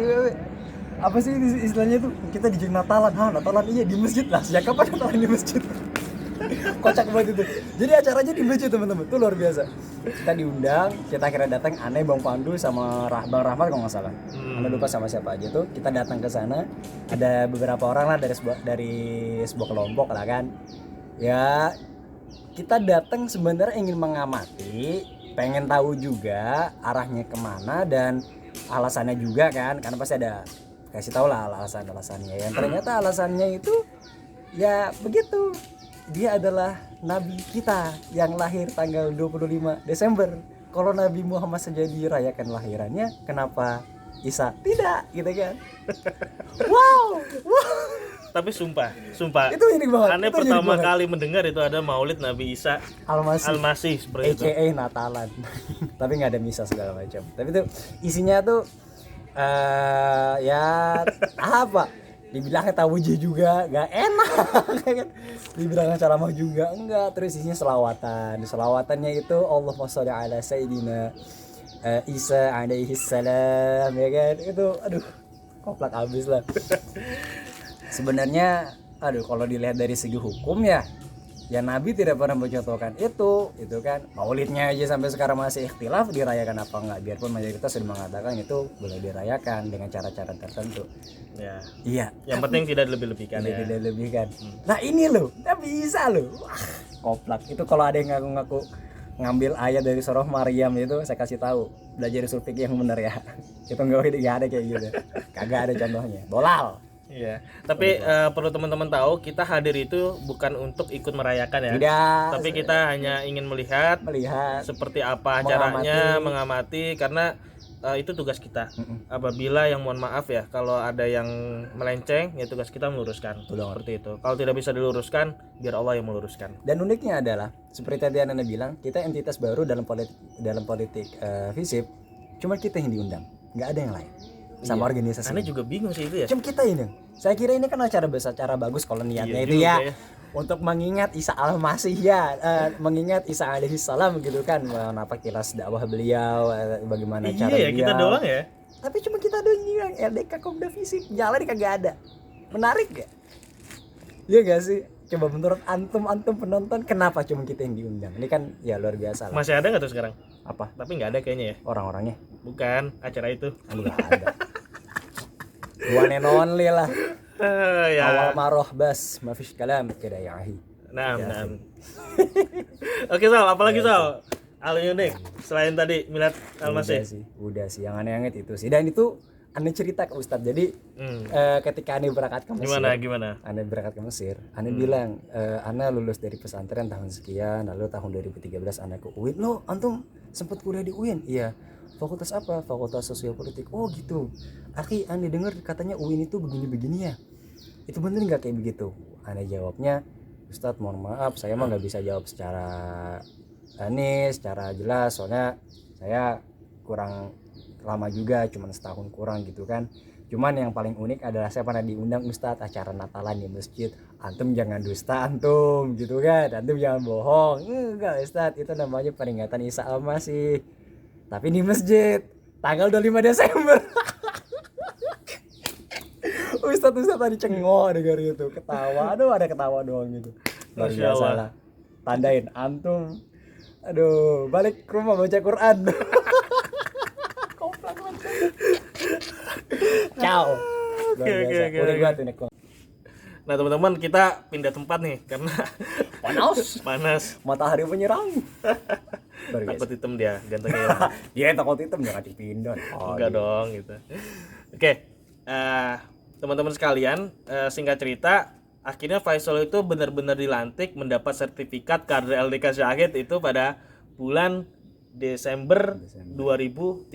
Apa sih istilahnya itu? Kita di Natalan. Natalan iya di masjid lah. Sejak kapan Natalan di masjid? Kocak banget itu. Jadi acaranya di masjid teman-teman, itu luar biasa. Kita diundang, kita akhirnya datang, aneh Bang Pandu sama Bang Rahmat kalau nggak salah. Aneh lupa sama siapa aja tuh. Kita datang ke sana, ada beberapa orang lah dari sebuah kelompok lah kan. Ya kita datang sebenarnya ingin mengamati, pengen tahu juga arahnya kemana dan alasannya juga kan, karena pasti ada kasih tahu lah alasannya. Yang ternyata alasannya itu ya begitu. Dia adalah nabi kita yang lahir tanggal 25 Desember. Kalau Nabi Muhammad saja dirayakan lahirannya, kenapa Isa tidak gitu kan? Wow. Tapi sumpah Itu unik banget. aneh Itu unik pertama banget. kali mendengar itu ada Maulid Nabi Isa Al-Masih seperti itu. AKA Natalan. Tapi nggak ada misa segala macam. Tapi itu isinya tuh ya apa? Dibilangnya tawujih juga nggak enak kan? Dibilangnya ceramah juga enggak. Terus isinya selawatan. Selawatannya itu Allahumma sholli ala Sayyidina Isa alaihi salam ya kan. Itu aduh koplak abis lah. Sebenarnya kalau dilihat dari segi hukum ya Nabi tidak pernah mencontohkan itu kan. Maulidnya aja sampai sekarang masih ikhtilaf dirayakan apa enggak, biarpun mayoritas sudah mengatakan itu boleh dirayakan dengan cara-cara tertentu Ya. iya, Yang penting tidak lebih-lebihkan ya. tidak lebihkan. Nah ini loh, nggak bisa loh. Wah, koplak itu. Kalau ada yang ngaku-ngaku ngambil ayat dari surah Maryam itu, saya kasih tahu belajar usul fikih yang benar ya. Itu nggak ada kayak gitu, kagak ada contohnya, bolal. Iya, tapi perlu teman-teman tahu kita hadir itu bukan untuk ikut merayakan ya. Tidak. Tapi kita hanya ingin melihat seperti apa acaranya, mengamati karena itu tugas kita. Apabila yang mohon maaf ya, kalau ada yang melenceng ya tugas kita meluruskan. Seperti itu. Kalau tidak bisa diluruskan, biar Allah yang meluruskan. Dan uniknya adalah seperti tadi Anda bilang, kita entitas baru dalam politik FISIP. Cuma kita yang diundang, nggak ada yang lain. Sama organisasi. Aneh juga bingung sih itu ya. Cuma kita ini. Saya kira ini kan acara besar, acara bagus kalau niatnya itu ya. Untuk mengingat Isa Al-Masih ya, mengingat Isa alaihi salam gitu kan, apa kilas dakwah beliau, bagaimana cara beliau. Iya, kita doang ya. Tapi cuma kita doang yang LDK Komda FISIP, jalan kagak ada. Menarik gak? Iya gak sih? Coba menurut antum penonton, kenapa cuma kita yang diundang? Ini kan ya luar biasa lah. Masih ada nggak tuh sekarang? Apa? Tapi nggak ada kayaknya ya. Orang-orangnya? Bukan acara itu. Enggak ada. One and only lah. Ya. Awal maroh bas, mafish kalam kira yahi. Nah. Oke Sal, apalagi Sal? Hal unik selain tadi Milad Al-Masih. Udah sih, yang aneh-aneh itu sih. Dan itu aneh cerita ke Ustadz. Jadi ketika aneh berangkat ke Mesir. Gimana? Aneh berangkat ke Mesir. Aneh bilang, aneh lulus dari pesantren tahun sekian, lalu tahun 2013 aneh ke UIN. Loh, antum sempat kuliah di UIN? Iya. Fakultas apa? Fakultas Sosial Politik. Oh gitu. Aki, aneh dengar katanya UIN itu begini-begini ya. Itu bener nggak kayak begitu? Aneh jawabnya, Ustadz mohon maaf, saya mah nggak bisa jawab secara secara jelas, soalnya saya kurang lama juga, cuman setahun kurang gitu kan. Cuman yang paling unik adalah saya pernah diundang Ustadz acara Natalan di masjid. Antum jangan dusta antum gitu kan, antum jangan bohong. Enggak Ustadz, itu namanya peringatan Isa Al-Masih, tapi di masjid tanggal 25 Desember. Ustadz tadi cengok dengar itu, ketawa. Aduh, ada ketawa doang gitu. Luar biasa lah. Tandain antum. Aduh, balik ke rumah baca Quran. Komplak banget. Ciao. Oke. Udah gua tuh nek. Nah teman-teman, kita pindah tempat nih karena panas. Matahari menyerang. Takut hitam dia, gantengnya. Iya, takut hitam jangan dipindah. Enggak dong gitu. Oke. Teman-teman sekalian, singkat cerita, akhirnya Faisal itu benar-benar dilantik mendapat sertifikat kader LDK Syahid itu pada bulan Desember 2013.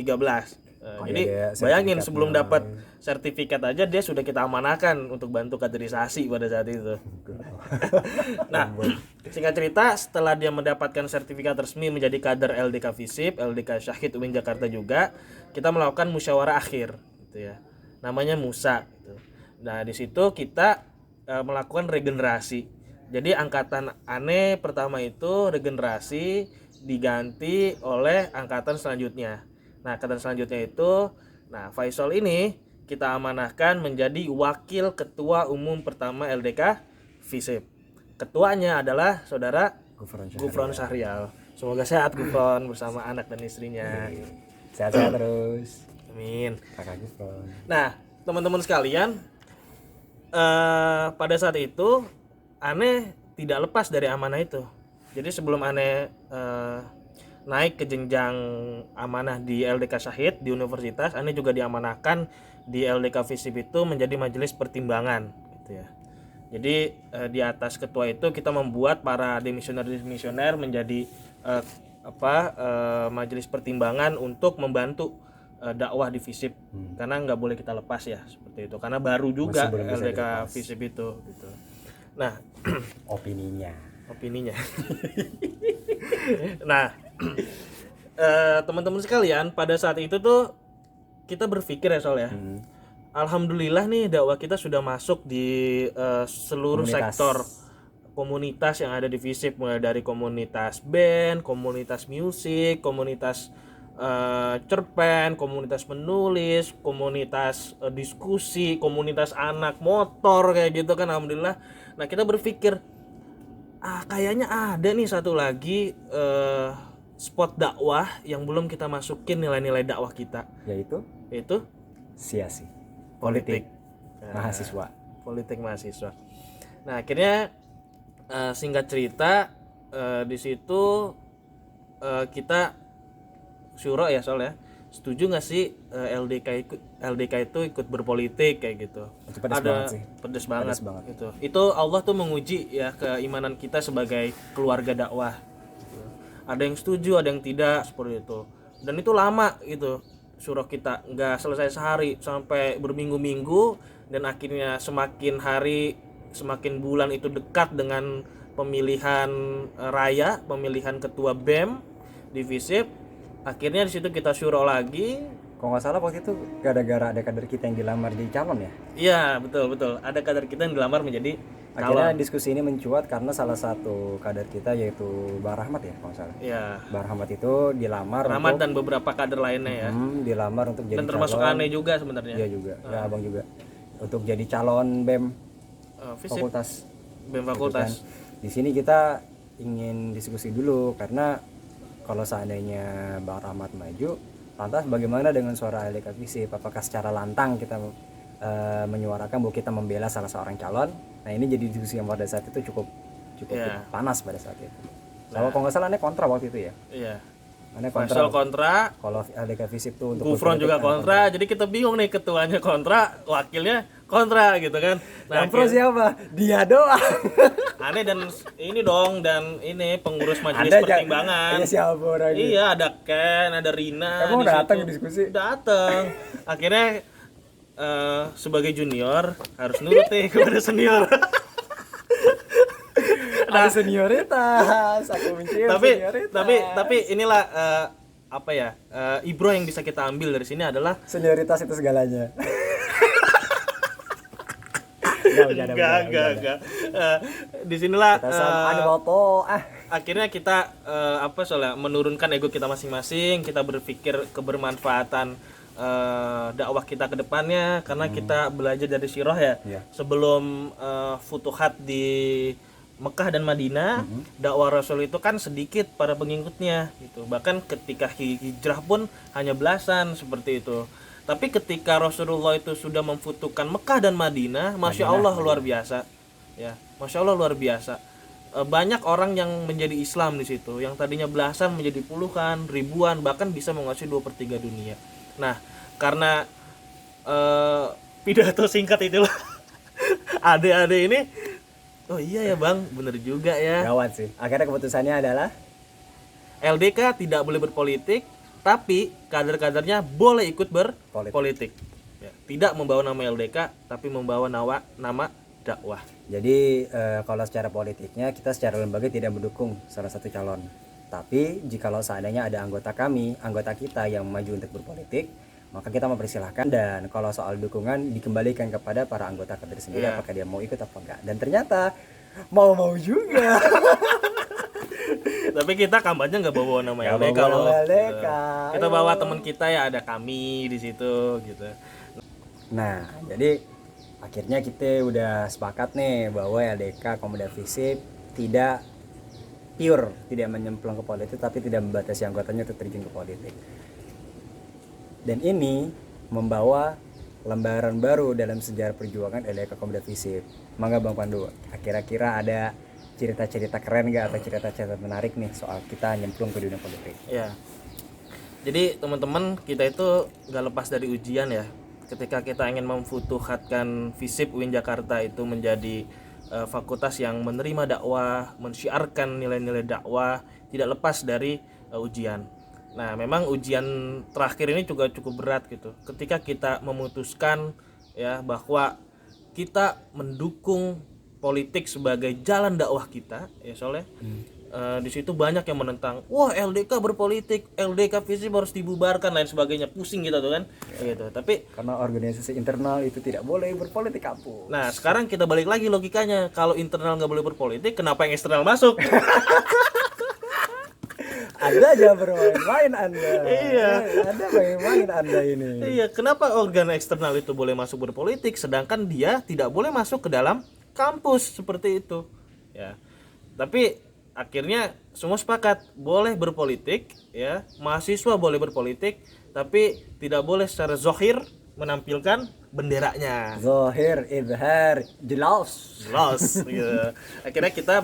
Jadi bayangin sebelum dapat sertifikat aja dia sudah kita amanahkan untuk bantu kaderisasi pada saat itu. Nah, singkat cerita, setelah dia mendapatkan sertifikat resmi menjadi kader LDK FISIP, LDK Syahid UIN Jakarta juga, kita melakukan musyawarah akhir gitu ya. Namanya Musa gitu. Nah, di situ kita melakukan regenerasi. Jadi angkatan aneh pertama itu regenerasi diganti oleh angkatan selanjutnya. Nah, angkatan selanjutnya itu, Faisal ini kita amanahkan menjadi wakil ketua umum pertama LDK FISIP. ketuanya adalah saudara Gufron Gufron Syahrial. Semoga sehat Gufron bersama anak dan istrinya. Sehat-sehat terus. Amin. Kakak Gufron. Nah, teman-teman sekalian, pada saat itu Ane tidak lepas dari amanah itu. Jadi sebelum Ane naik ke jenjang amanah di LDK Syahid di universitas, Ane juga diamanahkan di LDK FISIP itu menjadi majelis pertimbangan gitu ya. Jadi di atas ketua itu kita membuat para demisioner menjadi majelis pertimbangan untuk membantu dakwah di FISIP. Karena nggak boleh kita lepas ya seperti itu. Karena baru juga LDK FISIP itu gitu. Nah, opininya. Nah, teman-teman sekalian, pada saat itu tuh kita berpikir ya Sol ya. Alhamdulillah nih dakwah kita sudah masuk di seluruh sektor komunitas yang ada di FISIP, mulai dari komunitas band, komunitas musik, komunitas cerpen, komunitas menulis, komunitas diskusi, komunitas anak motor kayak gitu kan, alhamdulillah. Nah, kita berpikir kayaknya ada nih satu lagi spot dakwah yang belum kita masukin nilai-nilai dakwah kita, yaitu siasi politik mahasiswa. Politik mahasiswa. Nah, akhirnya singkat cerita di situ kita syuro ya Sol ya. Setuju nggak sih LDK itu ikut berpolitik kayak gitu? Itu pedes banget. Itu Allah tuh menguji ya keimanan kita sebagai keluarga dakwah. Gitu. Ada yang setuju, ada yang tidak seperti itu. Dan itu lama gitu. Syuro kita nggak selesai sehari, sampai berminggu-minggu, dan akhirnya semakin hari semakin bulan itu dekat dengan pemilihan raya, pemilihan ketua BEM di FISIP. Akhirnya di situ kita syuro lagi. Kalau nggak salah waktu itu gara-gara ada kader kita yang dilamar jadi calon ya? Iya, betul. Ada kader kita yang dilamar menjadi calon. Akhirnya diskusi ini mencuat karena salah satu kader kita yaitu Bang Rahmat ya, kalau nggak salah. Iya. Bang Rahmat itu dilamar Rahmat dan beberapa kader lainnya ya. Dilamar untuk jadi calon. Dan termasuk Ane juga sebenarnya. Iya juga. Ya, Abang juga. Untuk jadi calon BEM fakultas. BEM fakultas. Di sini kita ingin diskusi dulu karena kalau seandainya Bang Rahmat maju, lantas bagaimana dengan suara LDK FISIP? Apakah secara lantang kita menyuarakan bahwa kita membela salah seorang calon? Nah, ini jadi diskusi yang pada saat itu cukup panas pada saat itu. Kalau nggak salah Ane kontra waktu itu ya? Iya. Ane kontra. Kalau LDK FISIP itu untuk Gufron juga kontra. Jadi kita bingung nih, ketuanya kontra, wakilnya kontra gitu kan. Nah, pro siapa? Dia doang. Ane dan ini pengurus majelis pertimbangan. Iya, siapa orang itu? Iya, ada Ken, ada Rina. Kamu udah datang diskusi? Datang. Akhirnya sebagai junior harus nurut nih kepada senior. Ada senioritas, aku mencium senioritas. Tapi inilah ibro yang bisa kita ambil dari sini adalah senioritas itu segalanya. Enggak. Di sinilah akhirnya kita soalnya menurunkan ego kita masing-masing, kita berpikir kebermanfaatan dakwah kita ke depannya, karena kita belajar dari sirah ya. Sebelum futuhat di Mekah dan Madinah, dakwah Rasul itu kan sedikit para pengikutnya gitu. Bahkan ketika hijrah pun hanya belasan seperti itu. Tapi ketika Rasulullah itu sudah memfutuhkan Mekah dan Madinah, Masya Allah luar biasa. Ya, Masya Allah luar biasa. Banyak orang yang menjadi Islam di situ, yang tadinya belasan menjadi puluhan, ribuan, bahkan bisa menguasai 2/3 dunia. Nah, karena pidato singkat itulah adik-adik ini, oh iya ya Bang, bener juga ya. Gawat sih. Akhirnya keputusannya adalah LDK tidak boleh berpolitik, tapi kader-kadernya boleh ikut berpolitik. Ya, tidak membawa nama LDK, tapi membawa nama dakwah. Jadi kalau secara politiknya kita secara lembaga tidak mendukung salah satu calon. Tapi jikalau seandainya ada anggota kita yang maju untuk berpolitik, maka kita mempersilahkan, dan kalau soal dukungan dikembalikan kepada para anggota kader sendiri, apakah dia mau ikut apa enggak. Dan ternyata mau juga. Tapi kita kampanye nggak bawa nama LDK loh. Kita bawa teman kita ya, ada kami di situ gitu. Nah, jadi Akhirnya kita udah sepakat nih bahwa LDK Komoda Visip tidak pure, tidak menyemplung ke politik, tapi tidak membatasi anggotanya untuk terjun ke politik. Dan ini membawa lembaran baru dalam sejarah perjuangan LDK Komoda Visip. Mangga Bang Pandu, kira-kira ada cerita-cerita keren gak atau cerita-cerita menarik nih soal kita nyemplung ke dunia politik? Ya. Jadi teman-teman, kita itu gak lepas dari ujian ya. Ketika kita ingin memfutuhatkan Visip UIN Jakarta itu menjadi fakultas yang menerima dakwah, mensyiarkan nilai-nilai dakwah, tidak lepas dari ujian. Nah, memang ujian terakhir ini juga cukup berat gitu. Ketika kita memutuskan ya bahwa kita mendukung politik sebagai jalan dakwah kita, ya soalnya di situ banyak yang menentang, wah LDK berpolitik, LDK Visip harus dibubarkan lain sebagainya, pusing gitu tuh kan, gitu. Tapi karena organisasi internal itu tidak boleh berpolitik kampus. nah sekarang kita balik lagi logikanya, kalau internal nggak boleh berpolitik, kenapa yang eksternal masuk? Ada aja bermain-main Anda. Iya. Ada main-main Anda ini. Iya, kenapa organ eksternal itu boleh masuk berpolitik, sedangkan dia tidak boleh masuk ke dalam kampus seperti itu, ya. Tapi akhirnya semua sepakat boleh berpolitik, ya, mahasiswa boleh berpolitik, tapi tidak boleh secara zohir menampilkan benderanya. Zohir, idhar, jelas. Gitu. Akhirnya kita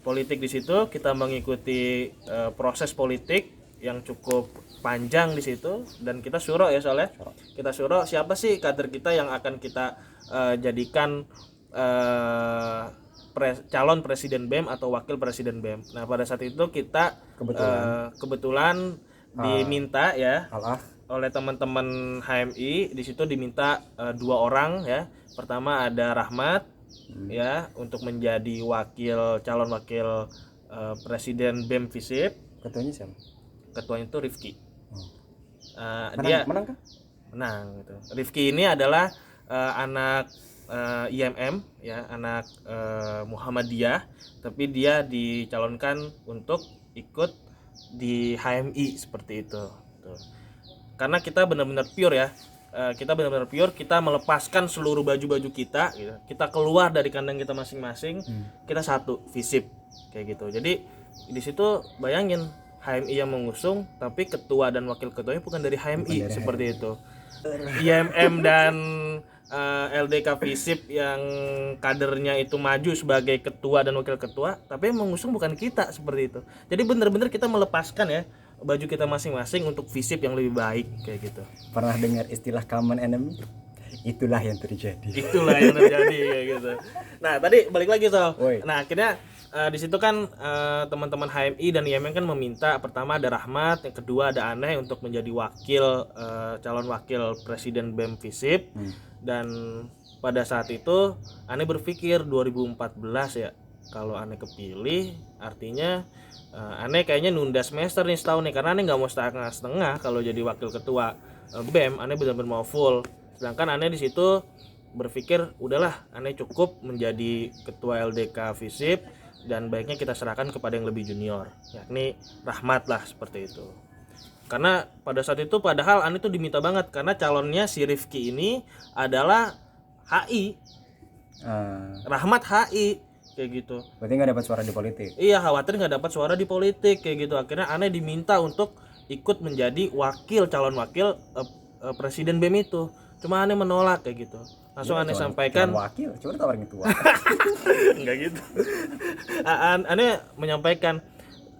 politik di situ, kita mengikuti proses politik yang cukup panjang di situ, dan kita syuro ya soalnya. Kita syuro siapa sih kader kita yang akan kita jadikan calon presiden BEM atau wakil presiden BEM. Nah, pada saat itu kita kebetulan diminta ya oleh teman-teman HMI, di situ diminta 2 orang ya. Pertama ada Rahmat ya untuk menjadi calon wakil presiden BEM Visip. Ketuanya siapa? Ketuanya itu Rifki. Menang kan? Menang gitu. Rifki ini adalah anak IMM ya, anak Muhammadiyah, tapi dia dicalonkan untuk ikut di HMI seperti itu. Tuh. Karena kita benar-benar pure ya, kita melepaskan seluruh baju-baju kita, gitu. Kita keluar dari kandang kita masing-masing, kita satu Visip kayak gitu. Jadi di situ bayangin HMI yang mengusung, tapi ketua dan wakil ketuanya bukan dari HMI seperti itu. IMM dan LDK Visip yang kadernya itu maju sebagai ketua dan wakil ketua, tapi yang mengusung bukan kita seperti itu. Jadi benar-benar kita melepaskan ya baju kita masing-masing untuk Visip yang lebih baik kayak gitu. Pernah dengar istilah common enemy? Itulah yang terjadi. Kayak gitu. Nah, tadi balik lagi Sol. Nah, akhirnya di situ kan teman-teman HMI dan IMM kan meminta, pertama ada Rahmat, yang kedua ada Aneh untuk menjadi calon wakil presiden BEM Visip. Dan pada saat itu Aneh berpikir 2014 ya, kalau Aneh kepilih artinya Aneh kayaknya nunda semester nih setahun nih, karena Aneh nggak mau setengah-setengah kalau jadi wakil ketua BEM. Aneh benar-benar mau full. Sedangkan Aneh di situ berpikir udahlah, Aneh cukup menjadi ketua LDK Visip dan baiknya kita serahkan kepada yang lebih junior, yakni Rahmat lah seperti itu. Karena pada saat itu padahal Aneh tuh diminta banget, karena calonnya si Rifki ini adalah HI, Rahmat HI kayak gitu. Berarti nggak dapat suara di politik? Iya, khawatir nggak dapat suara di politik kayak gitu. Akhirnya Aneh diminta untuk ikut menjadi calon wakil presiden BEM itu. Cuma Aneh menolak kayak gitu. Langsung Aneh sampaikan wakil, coba tawarin ketua. Enggak gitu. Aneh menyampaikan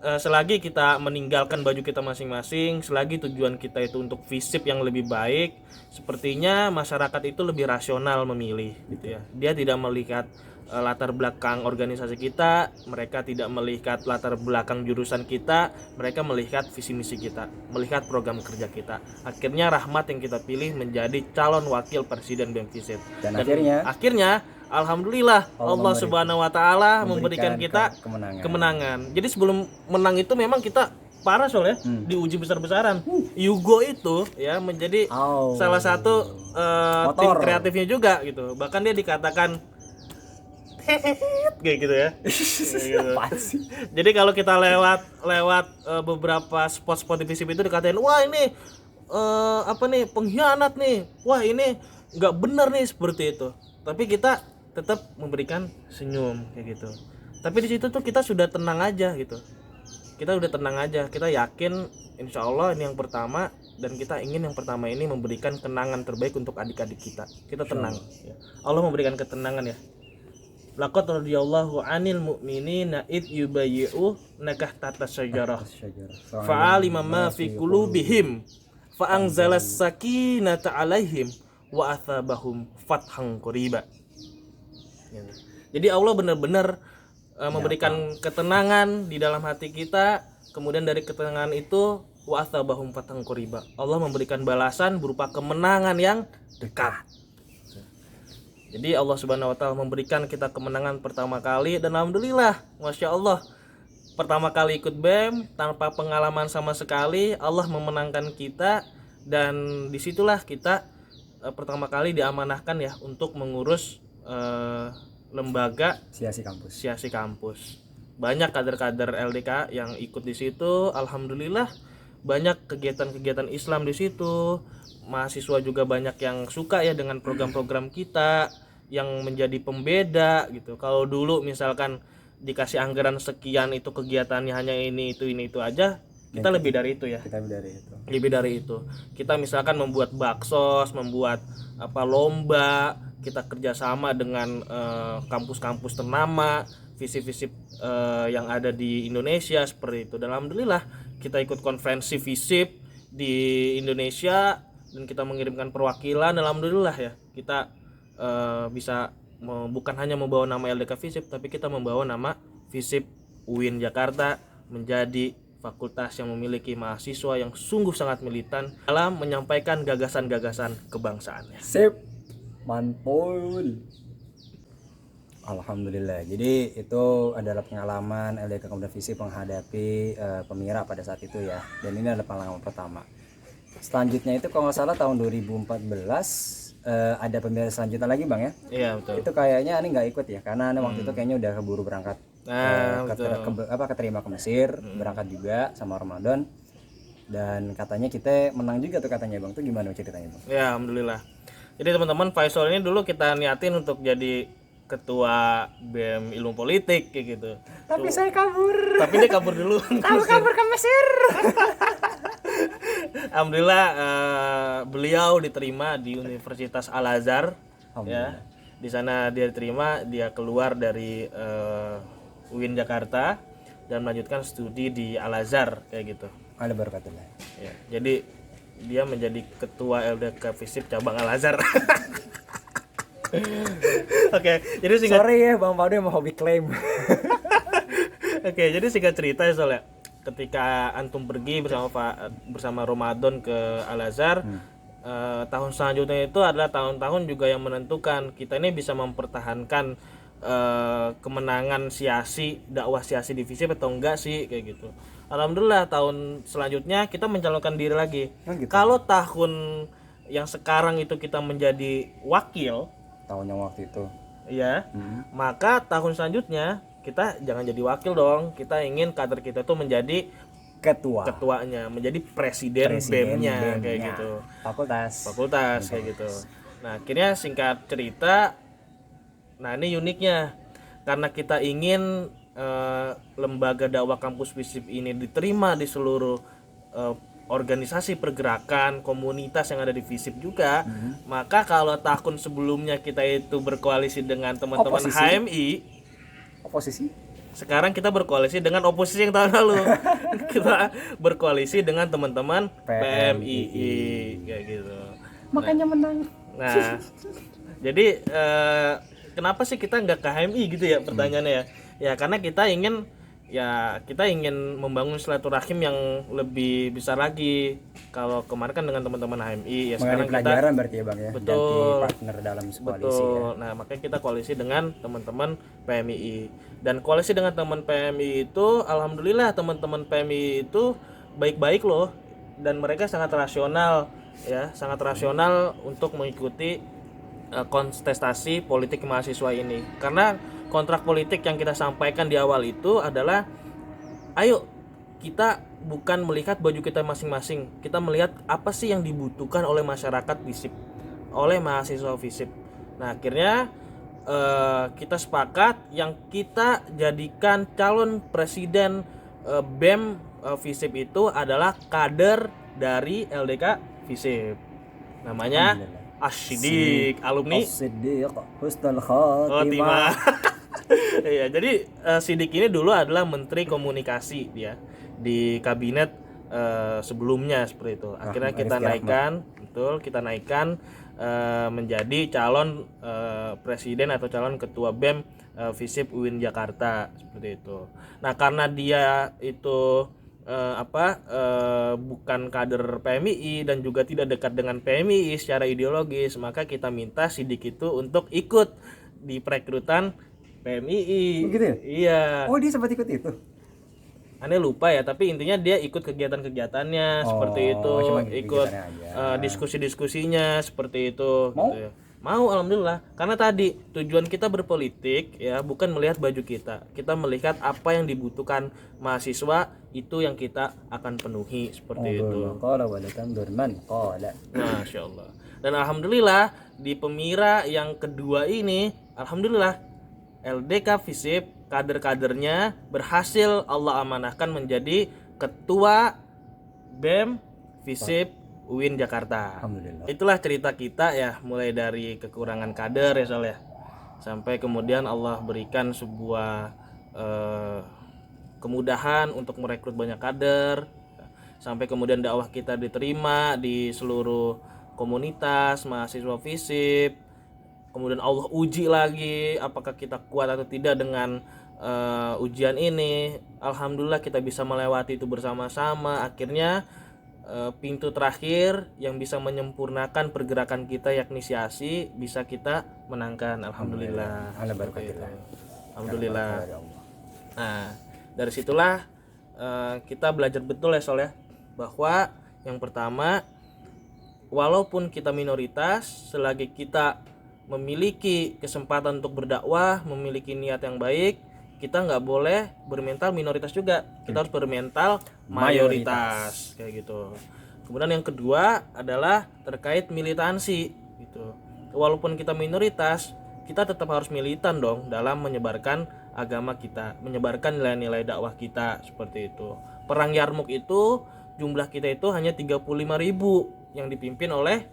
selagi kita meninggalkan baju kita masing-masing, selagi tujuan kita itu untuk Visip yang lebih baik, sepertinya masyarakat itu lebih rasional memilih gitu ya. Dia tidak melihat latar belakang organisasi kita, mereka tidak melihat latar belakang jurusan kita, mereka melihat visi misi kita, melihat program kerja kita. Akhirnya Rahmat yang kita pilih menjadi calon wakil presiden BEM Visip. Dan akhirnya alhamdulillah Allah Subhanahu wa taala memberikan kita kemenangan. Jadi sebelum menang itu memang kita parah soalnya diuji besar-besaran. Yugo itu ya menjadi salah satu tim kreatifnya juga gitu. Bahkan dia dikatakan kayak gitu ya. Jadi kalau kita lewat beberapa spot-spot di Visip itu dikatain, wah ini pengkhianat nih, wah ini nggak benar nih seperti itu, tapi kita tetap memberikan senyum kayak gitu. Tapi di situ tuh kita sudah tenang aja gitu, kita udah tenang aja, kita yakin insya Allah ini yang pertama, dan kita ingin yang pertama ini memberikan kenangan terbaik untuk adik-adik kita tenang ya. Allah memberikan ketenangan ya. Laqad radiyallahu 'anil mu'minina id yubayyi'u nakah tata syajarah fa'alima ma fi qulubihim fa'anzalas sakinata 'alaihim wa athabahum fathang qariba. Jadi Allah benar-benar memberikan ketenangan di dalam hati kita, kemudian dari ketenangan itu wa athabahum fathang qariba, Allah memberikan balasan berupa kemenangan yang dekat. Jadi Allah Subhanahu wa taala memberikan kita kemenangan pertama kali, dan alhamdulillah, Masya Allah, pertama kali ikut BEM tanpa pengalaman sama sekali, Allah memenangkan kita, dan disitulah kita pertama kali diamanahkan ya untuk mengurus lembaga Siasi Kampus. Banyak kader-kader LDK yang ikut di situ, alhamdulillah banyak kegiatan-kegiatan Islam di situ. Mahasiswa juga banyak yang suka ya dengan program-program kita yang menjadi pembeda gitu. Kalau dulu misalkan dikasih anggaran sekian, itu kegiatannya hanya ini itu aja, kita lebih dari itu ya. Lebih dari itu. Kita misalkan membuat baksos, membuat lomba, kita kerjasama dengan kampus-kampus ternama, visip-visip yang ada di Indonesia seperti itu. Dan alhamdulillah kita ikut konferensi visip di Indonesia dan kita mengirimkan perwakilan. Alhamdulillah ya, kita bisa bukan hanya membawa nama LDK Visip, tapi kita membawa nama Visip UIN Jakarta menjadi fakultas yang memiliki mahasiswa yang sungguh sangat militan dalam menyampaikan gagasan-gagasan kebangsaannya. Sip, mantul. Alhamdulillah. Jadi itu adalah pengalaman LDK Kemuda Visip menghadapi Pemira pada saat itu ya. Dan ini adalah pengalaman pertama. Selanjutnya itu kalau nggak salah tahun 2014 ada Pemira selanjutnya lagi Bang ya? Iya betul. Itu kayaknya Ani nggak ikut ya, karena Ani waktu itu kayaknya udah keburu berangkat keterima ke Mesir, berangkat juga sama Ramadan. Dan katanya kita menang juga tuh katanya Bang. Itu gimana ceritanya Bang? Ya alhamdulillah. Jadi teman-teman, Faisal ini dulu kita niatin untuk jadi ketua BEM Ilmu Politik kayak gitu. Tapi saya kabur. Tapi dia kabur dulu. kabur ke Mesir. Alhamdulillah beliau diterima di Universitas Al-Azhar ya. Di sana dia diterima, dia keluar dari UIN Jakarta dan melanjutkan studi di Al-Azhar kayak gitu. Ada barakatullah. Ya, jadi dia menjadi ketua LDK Visip cabang Al-Azhar. Oke, jadi singkat. Sorry ya Bang Padu yang mau hobi klaim. Oke, jadi singkat cerita ya soalnya ketika antum pergi bersama Ramadan ke Al-Azhar, tahun selanjutnya itu adalah tahun-tahun juga yang menentukan kita ini bisa mempertahankan kemenangan dakwah siasi di Visip atau enggak sih kayak gitu. Alhamdulillah tahun selanjutnya kita mencalonkan diri lagi. Gitu. Kalau tahun yang sekarang itu kita menjadi wakil, tahun yang waktu itu ya, maka tahun selanjutnya kita jangan jadi wakil dong, kita ingin kader kita tuh menjadi ketuanya, menjadi presiden BEM-nya kayak gitu, fakultas kayak gitu. Nah akhirnya singkat cerita, nah ini uniknya karena kita ingin lembaga dakwah kampus Visip ini diterima di seluruh organisasi pergerakan komunitas yang ada di Visip juga, maka kalau tahun sebelumnya kita itu berkoalisi dengan teman-teman HMI, oposisi, sekarang kita berkoalisi dengan oposisi yang tahun lalu. Kita berkoalisi dengan teman-teman PMII kayak gitu. Makanya menang. Nah, jadi kenapa sih kita nggak ke HMI gitu ya pertanyaannya ya? Ya karena kita ingin membangun silaturahim yang lebih besar lagi. Kalau kemarin kan dengan teman-teman HMI, ya sekarang kita pelajaran berarti ya Bang ya. Betul. Ganti partner dalam koalisi. Betul. Ya. Nah, makanya kita koalisi dengan teman-teman PMII. Dan koalisi dengan teman PMII itu alhamdulillah teman-teman PMII itu baik-baik loh, dan mereka sangat rasional ya, sangat rasional untuk mengikuti kontestasi politik mahasiswa ini. Karena kontrak politik yang kita sampaikan di awal itu adalah, ayo kita bukan melihat baju kita masing-masing, kita melihat apa sih yang dibutuhkan oleh masyarakat Visip, oleh mahasiswa FISIP. Nah akhirnya kita sepakat yang kita jadikan calon presiden BEM FISIP itu adalah kader dari LDK FISIP. Namanya Asyidik, alumni As-Siddiq Husnul Khotimah. Khatimah. Iya, jadi Sidik ini dulu adalah Menteri Komunikasi dia di kabinet sebelumnya seperti itu. Akhirnya kita naikkan, betul, kita naikkan menjadi calon presiden atau calon ketua BEM FISIP UIN Jakarta seperti itu. Nah, karena dia itu bukan kader PMII dan juga tidak dekat dengan PMII secara ideologis, maka kita minta Sidik itu untuk ikut di perekrutan PMII. Begitu ya? Iya. Oh, dia sempat ikut itu. Aneh lupa ya, tapi intinya dia ikut kegiatan-kegiatannya seperti itu, cuma ikut kegiatannya aja. diskusi-diskusinya seperti itu. Mau? Gitu ya. Mau, alhamdulillah. Karena tadi tujuan kita berpolitik ya bukan melihat baju kita melihat apa yang dibutuhkan mahasiswa, itu yang kita akan penuhi seperti itu. Qala wa latandur man qala. Masya Allah. Dan alhamdulillah di pemira yang kedua ini, alhamdulillah LDK FISIP kader-kadernya berhasil Allah amanahkan menjadi ketua BEM FISIP UIN Jakarta. Alhamdulillah. Itulah cerita kita ya, mulai dari kekurangan kader ya Sol ya, sampai kemudian Allah berikan sebuah kemudahan untuk merekrut banyak kader, sampai kemudian dakwah kita diterima di seluruh komunitas mahasiswa FISIP. Kemudian Allah uji lagi apakah kita kuat atau tidak dengan ujian ini. Alhamdulillah kita bisa melewati itu bersama-sama. Akhirnya pintu terakhir yang bisa menyempurnakan pergerakan kita yakni siasi bisa kita menangkan. Alhamdulillah. Alhamdulillah. Nah, dari situlah kita belajar betul ya Sol ya, bahwa yang pertama, walaupun kita minoritas, selagi kita memiliki kesempatan untuk berdakwah, memiliki niat yang baik, kita nggak boleh bermental minoritas juga, kita harus bermental mayoritas kayak gitu. Kemudian yang kedua adalah terkait militansi gitu. Walaupun kita minoritas, kita tetap harus militan dong dalam menyebarkan agama kita, menyebarkan nilai-nilai dakwah kita seperti itu. Perang Yarmuk itu jumlah kita itu hanya 35.000 yang dipimpin oleh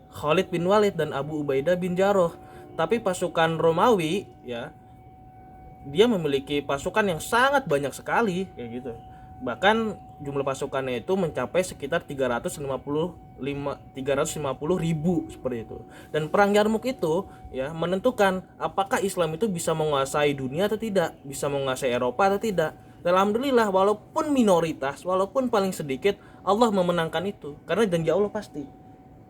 Khalid bin Walid dan Abu Ubaidah bin Jarrah. Tapi pasukan Romawi ya, dia memiliki pasukan yang sangat banyak sekali kayak gitu. Bahkan jumlah pasukannya itu mencapai sekitar 350.000 seperti itu. Dan perang Yarmuk itu ya menentukan apakah Islam itu bisa menguasai dunia atau tidak, bisa menguasai Eropa atau tidak. Dan alhamdulillah walaupun minoritas, walaupun paling sedikit, Allah memenangkan itu karena janji Allah pasti.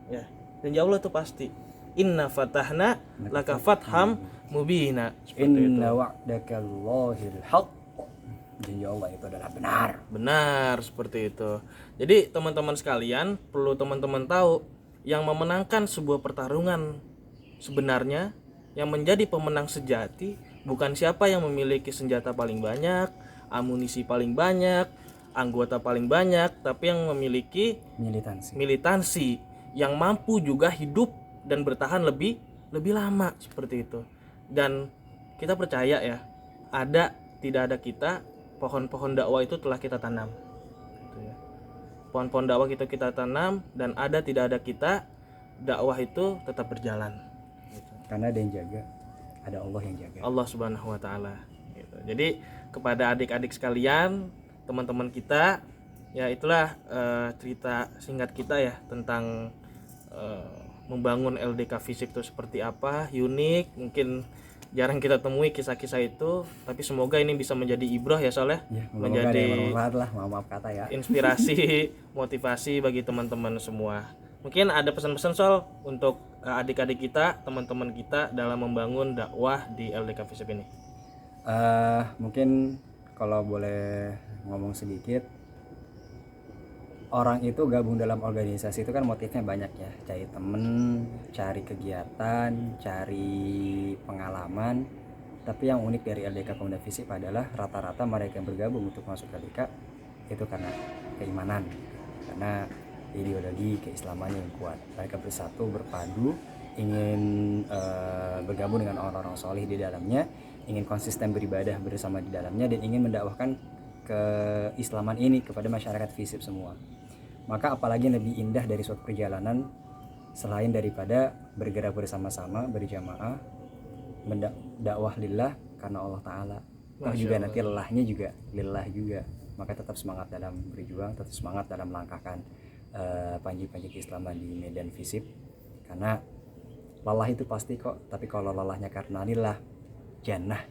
Ya, janji Allah itu pasti. Inna fatahna laka fatham mubina. Inna wa'daka Allahil haqq. Janji Allah itu adalah benar. Benar seperti itu. Jadi teman-teman sekalian, perlu teman-teman tahu, yang memenangkan sebuah pertarungan sebenarnya, yang menjadi pemenang sejati bukan siapa yang memiliki senjata paling banyak, amunisi paling banyak, anggota paling banyak, tapi yang memiliki militansi yang mampu juga hidup dan bertahan lebih lama seperti itu. Dan kita percaya ya, tidak ada kita, pohon-pohon dakwah itu telah kita tanam gitu ya. Pohon-pohon dakwah itu kita tanam, dan tidak ada kita, dakwah itu tetap berjalan gitu. Karena ada yang jaga, ada Allah yang jaga, Allah Subhanahu wa taala gitu. Jadi kepada adik-adik sekalian, teman-teman kita ya, itulah cerita singkat kita ya tentang membangun LDK FISIP itu seperti apa. Unik, mungkin jarang kita temui kisah-kisah itu, tapi semoga ini bisa menjadi ibrah ya Sol ya, menjadi maaf kata ya, inspirasi, motivasi bagi teman-teman semua. Mungkin ada pesan-pesan Sol untuk adik-adik kita, teman-teman kita dalam membangun dakwah di LDK FISIP ini. Mungkin kalau boleh ngomong sedikit, orang itu gabung dalam organisasi itu kan motifnya banyak ya, cari temen, cari kegiatan, cari pengalaman. Tapi yang unik dari LDK Pemuda FISIP adalah rata-rata mereka yang bergabung untuk masuk LDK itu karena keimanan, karena ideologi keislamannya yang kuat. Mereka bersatu, berpadu, ingin bergabung dengan orang-orang solih di dalamnya, ingin konsisten beribadah bersama di dalamnya, dan ingin mendakwahkan keislaman ini kepada masyarakat FISIP semua. Maka apalagi yang lebih indah dari suatu perjalanan selain daripada bergerak bersama-sama, berjamaah, mendakwah lillah karena Allah Ta'ala. Juga nanti lelahnya juga lillah juga. Maka tetap semangat dalam berjuang, tetap semangat dalam melangkahkan panji-panji keislaman di medan FISIP. Karena lelah itu pasti kok, tapi kalau lelahnya karena lillah, jannah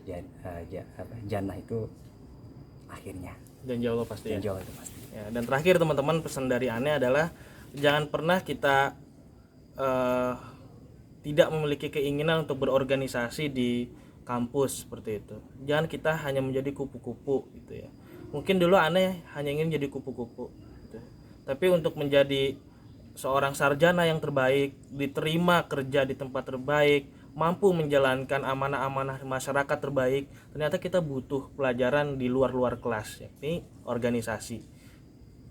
itu akhirnya. Janji Allah pasti. Janji Allah itu pasti. Ya, dan terakhir teman-teman, pesan dari Ane adalah jangan pernah kita tidak memiliki keinginan untuk berorganisasi di kampus seperti itu. Jangan kita hanya menjadi kupu-kupu gitu ya. Mungkin dulu Ane hanya ingin jadi kupu-kupu gitu. Tapi untuk menjadi seorang sarjana yang terbaik, diterima kerja di tempat terbaik, mampu menjalankan amanah-amanah masyarakat terbaik, ternyata kita butuh pelajaran di luar kelas, yakni organisasi.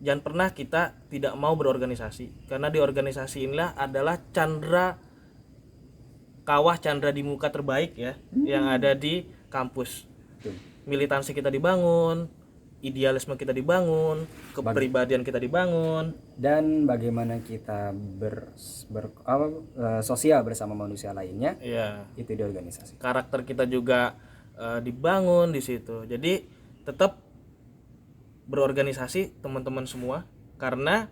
Jangan pernah kita tidak mau berorganisasi, karena di organisasi inilah adalah candra di muka terbaik ya, yang ada di kampus. Militansi kita dibangun, idealisme kita dibangun, kepribadian kita dibangun, dan bagaimana kita sosial bersama manusia lainnya. ya, itu di organisasi. Karakter kita juga dibangun di situ. Jadi tetap berorganisasi teman-teman semua, karena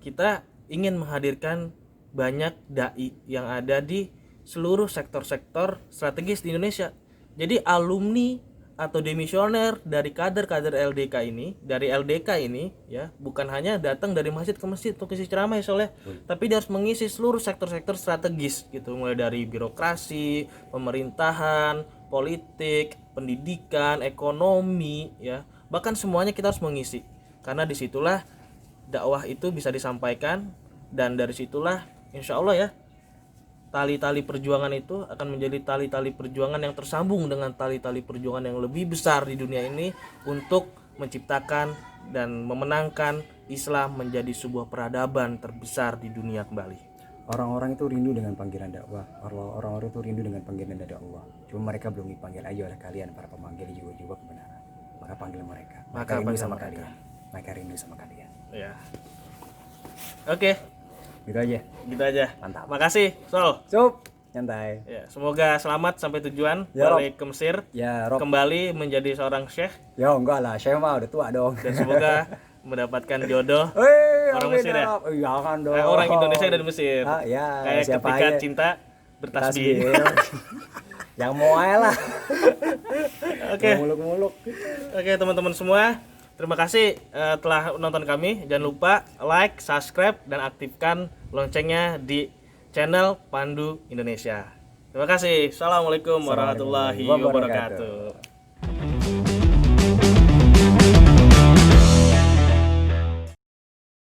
kita ingin menghadirkan banyak dai yang ada di seluruh sektor-sektor strategis di Indonesia. Jadi alumni atau demisioner dari kader-kader LDK ini, dari LDK ini ya, bukan hanya datang dari masjid ke masjid untuk isi ceramah ya Soleh, tapi dia harus mengisi seluruh sektor-sektor strategis gitu, mulai dari birokrasi, pemerintahan, politik, pendidikan, ekonomi ya, bahkan semuanya kita harus mengisi, karena disitulah dakwah itu bisa disampaikan, dan dari situlah insya Allah ya, tali-tali perjuangan itu akan menjadi tali-tali perjuangan yang tersambung dengan tali-tali perjuangan yang lebih besar di dunia ini, untuk menciptakan dan memenangkan Islam menjadi sebuah peradaban terbesar di dunia kembali. Orang-orang itu rindu dengan panggilan dakwah. Orang-orang itu rindu dengan panggilan dari Allah. Cuma mereka belum dipanggil aja oleh kalian para pemanggil jiwa-jiwa kebenaran. Maka panggil mereka. Mereka rindu sama kalian. Mereka rindu sama kalian. Ya. Oke. Gitu aja. Gitu aja. Mantap. Makasih, Sol. Cup. Nyantai. Ya, semoga selamat sampai tujuan, Ya, balik ke Mesir. Ya, Rob. Kembali menjadi seorang syekh. Ya enggak lah, Syekh mah udah tua dong. Dan semoga mendapatkan jodoh orang Mesir ya. Jangan dong. Orang Indonesia dari Mesir. Ya, kayak siapa ketika aja. cinta bertasbih. Yang mau aja lah. Oke. Muluk-muluk. Oke, teman-teman semua, terima kasih telah menonton kami. Jangan lupa like, subscribe, dan aktifkan loncengnya di channel Pandu Indonesia. Terima kasih. Assalamualaikum warahmatullahi wabarakatuh.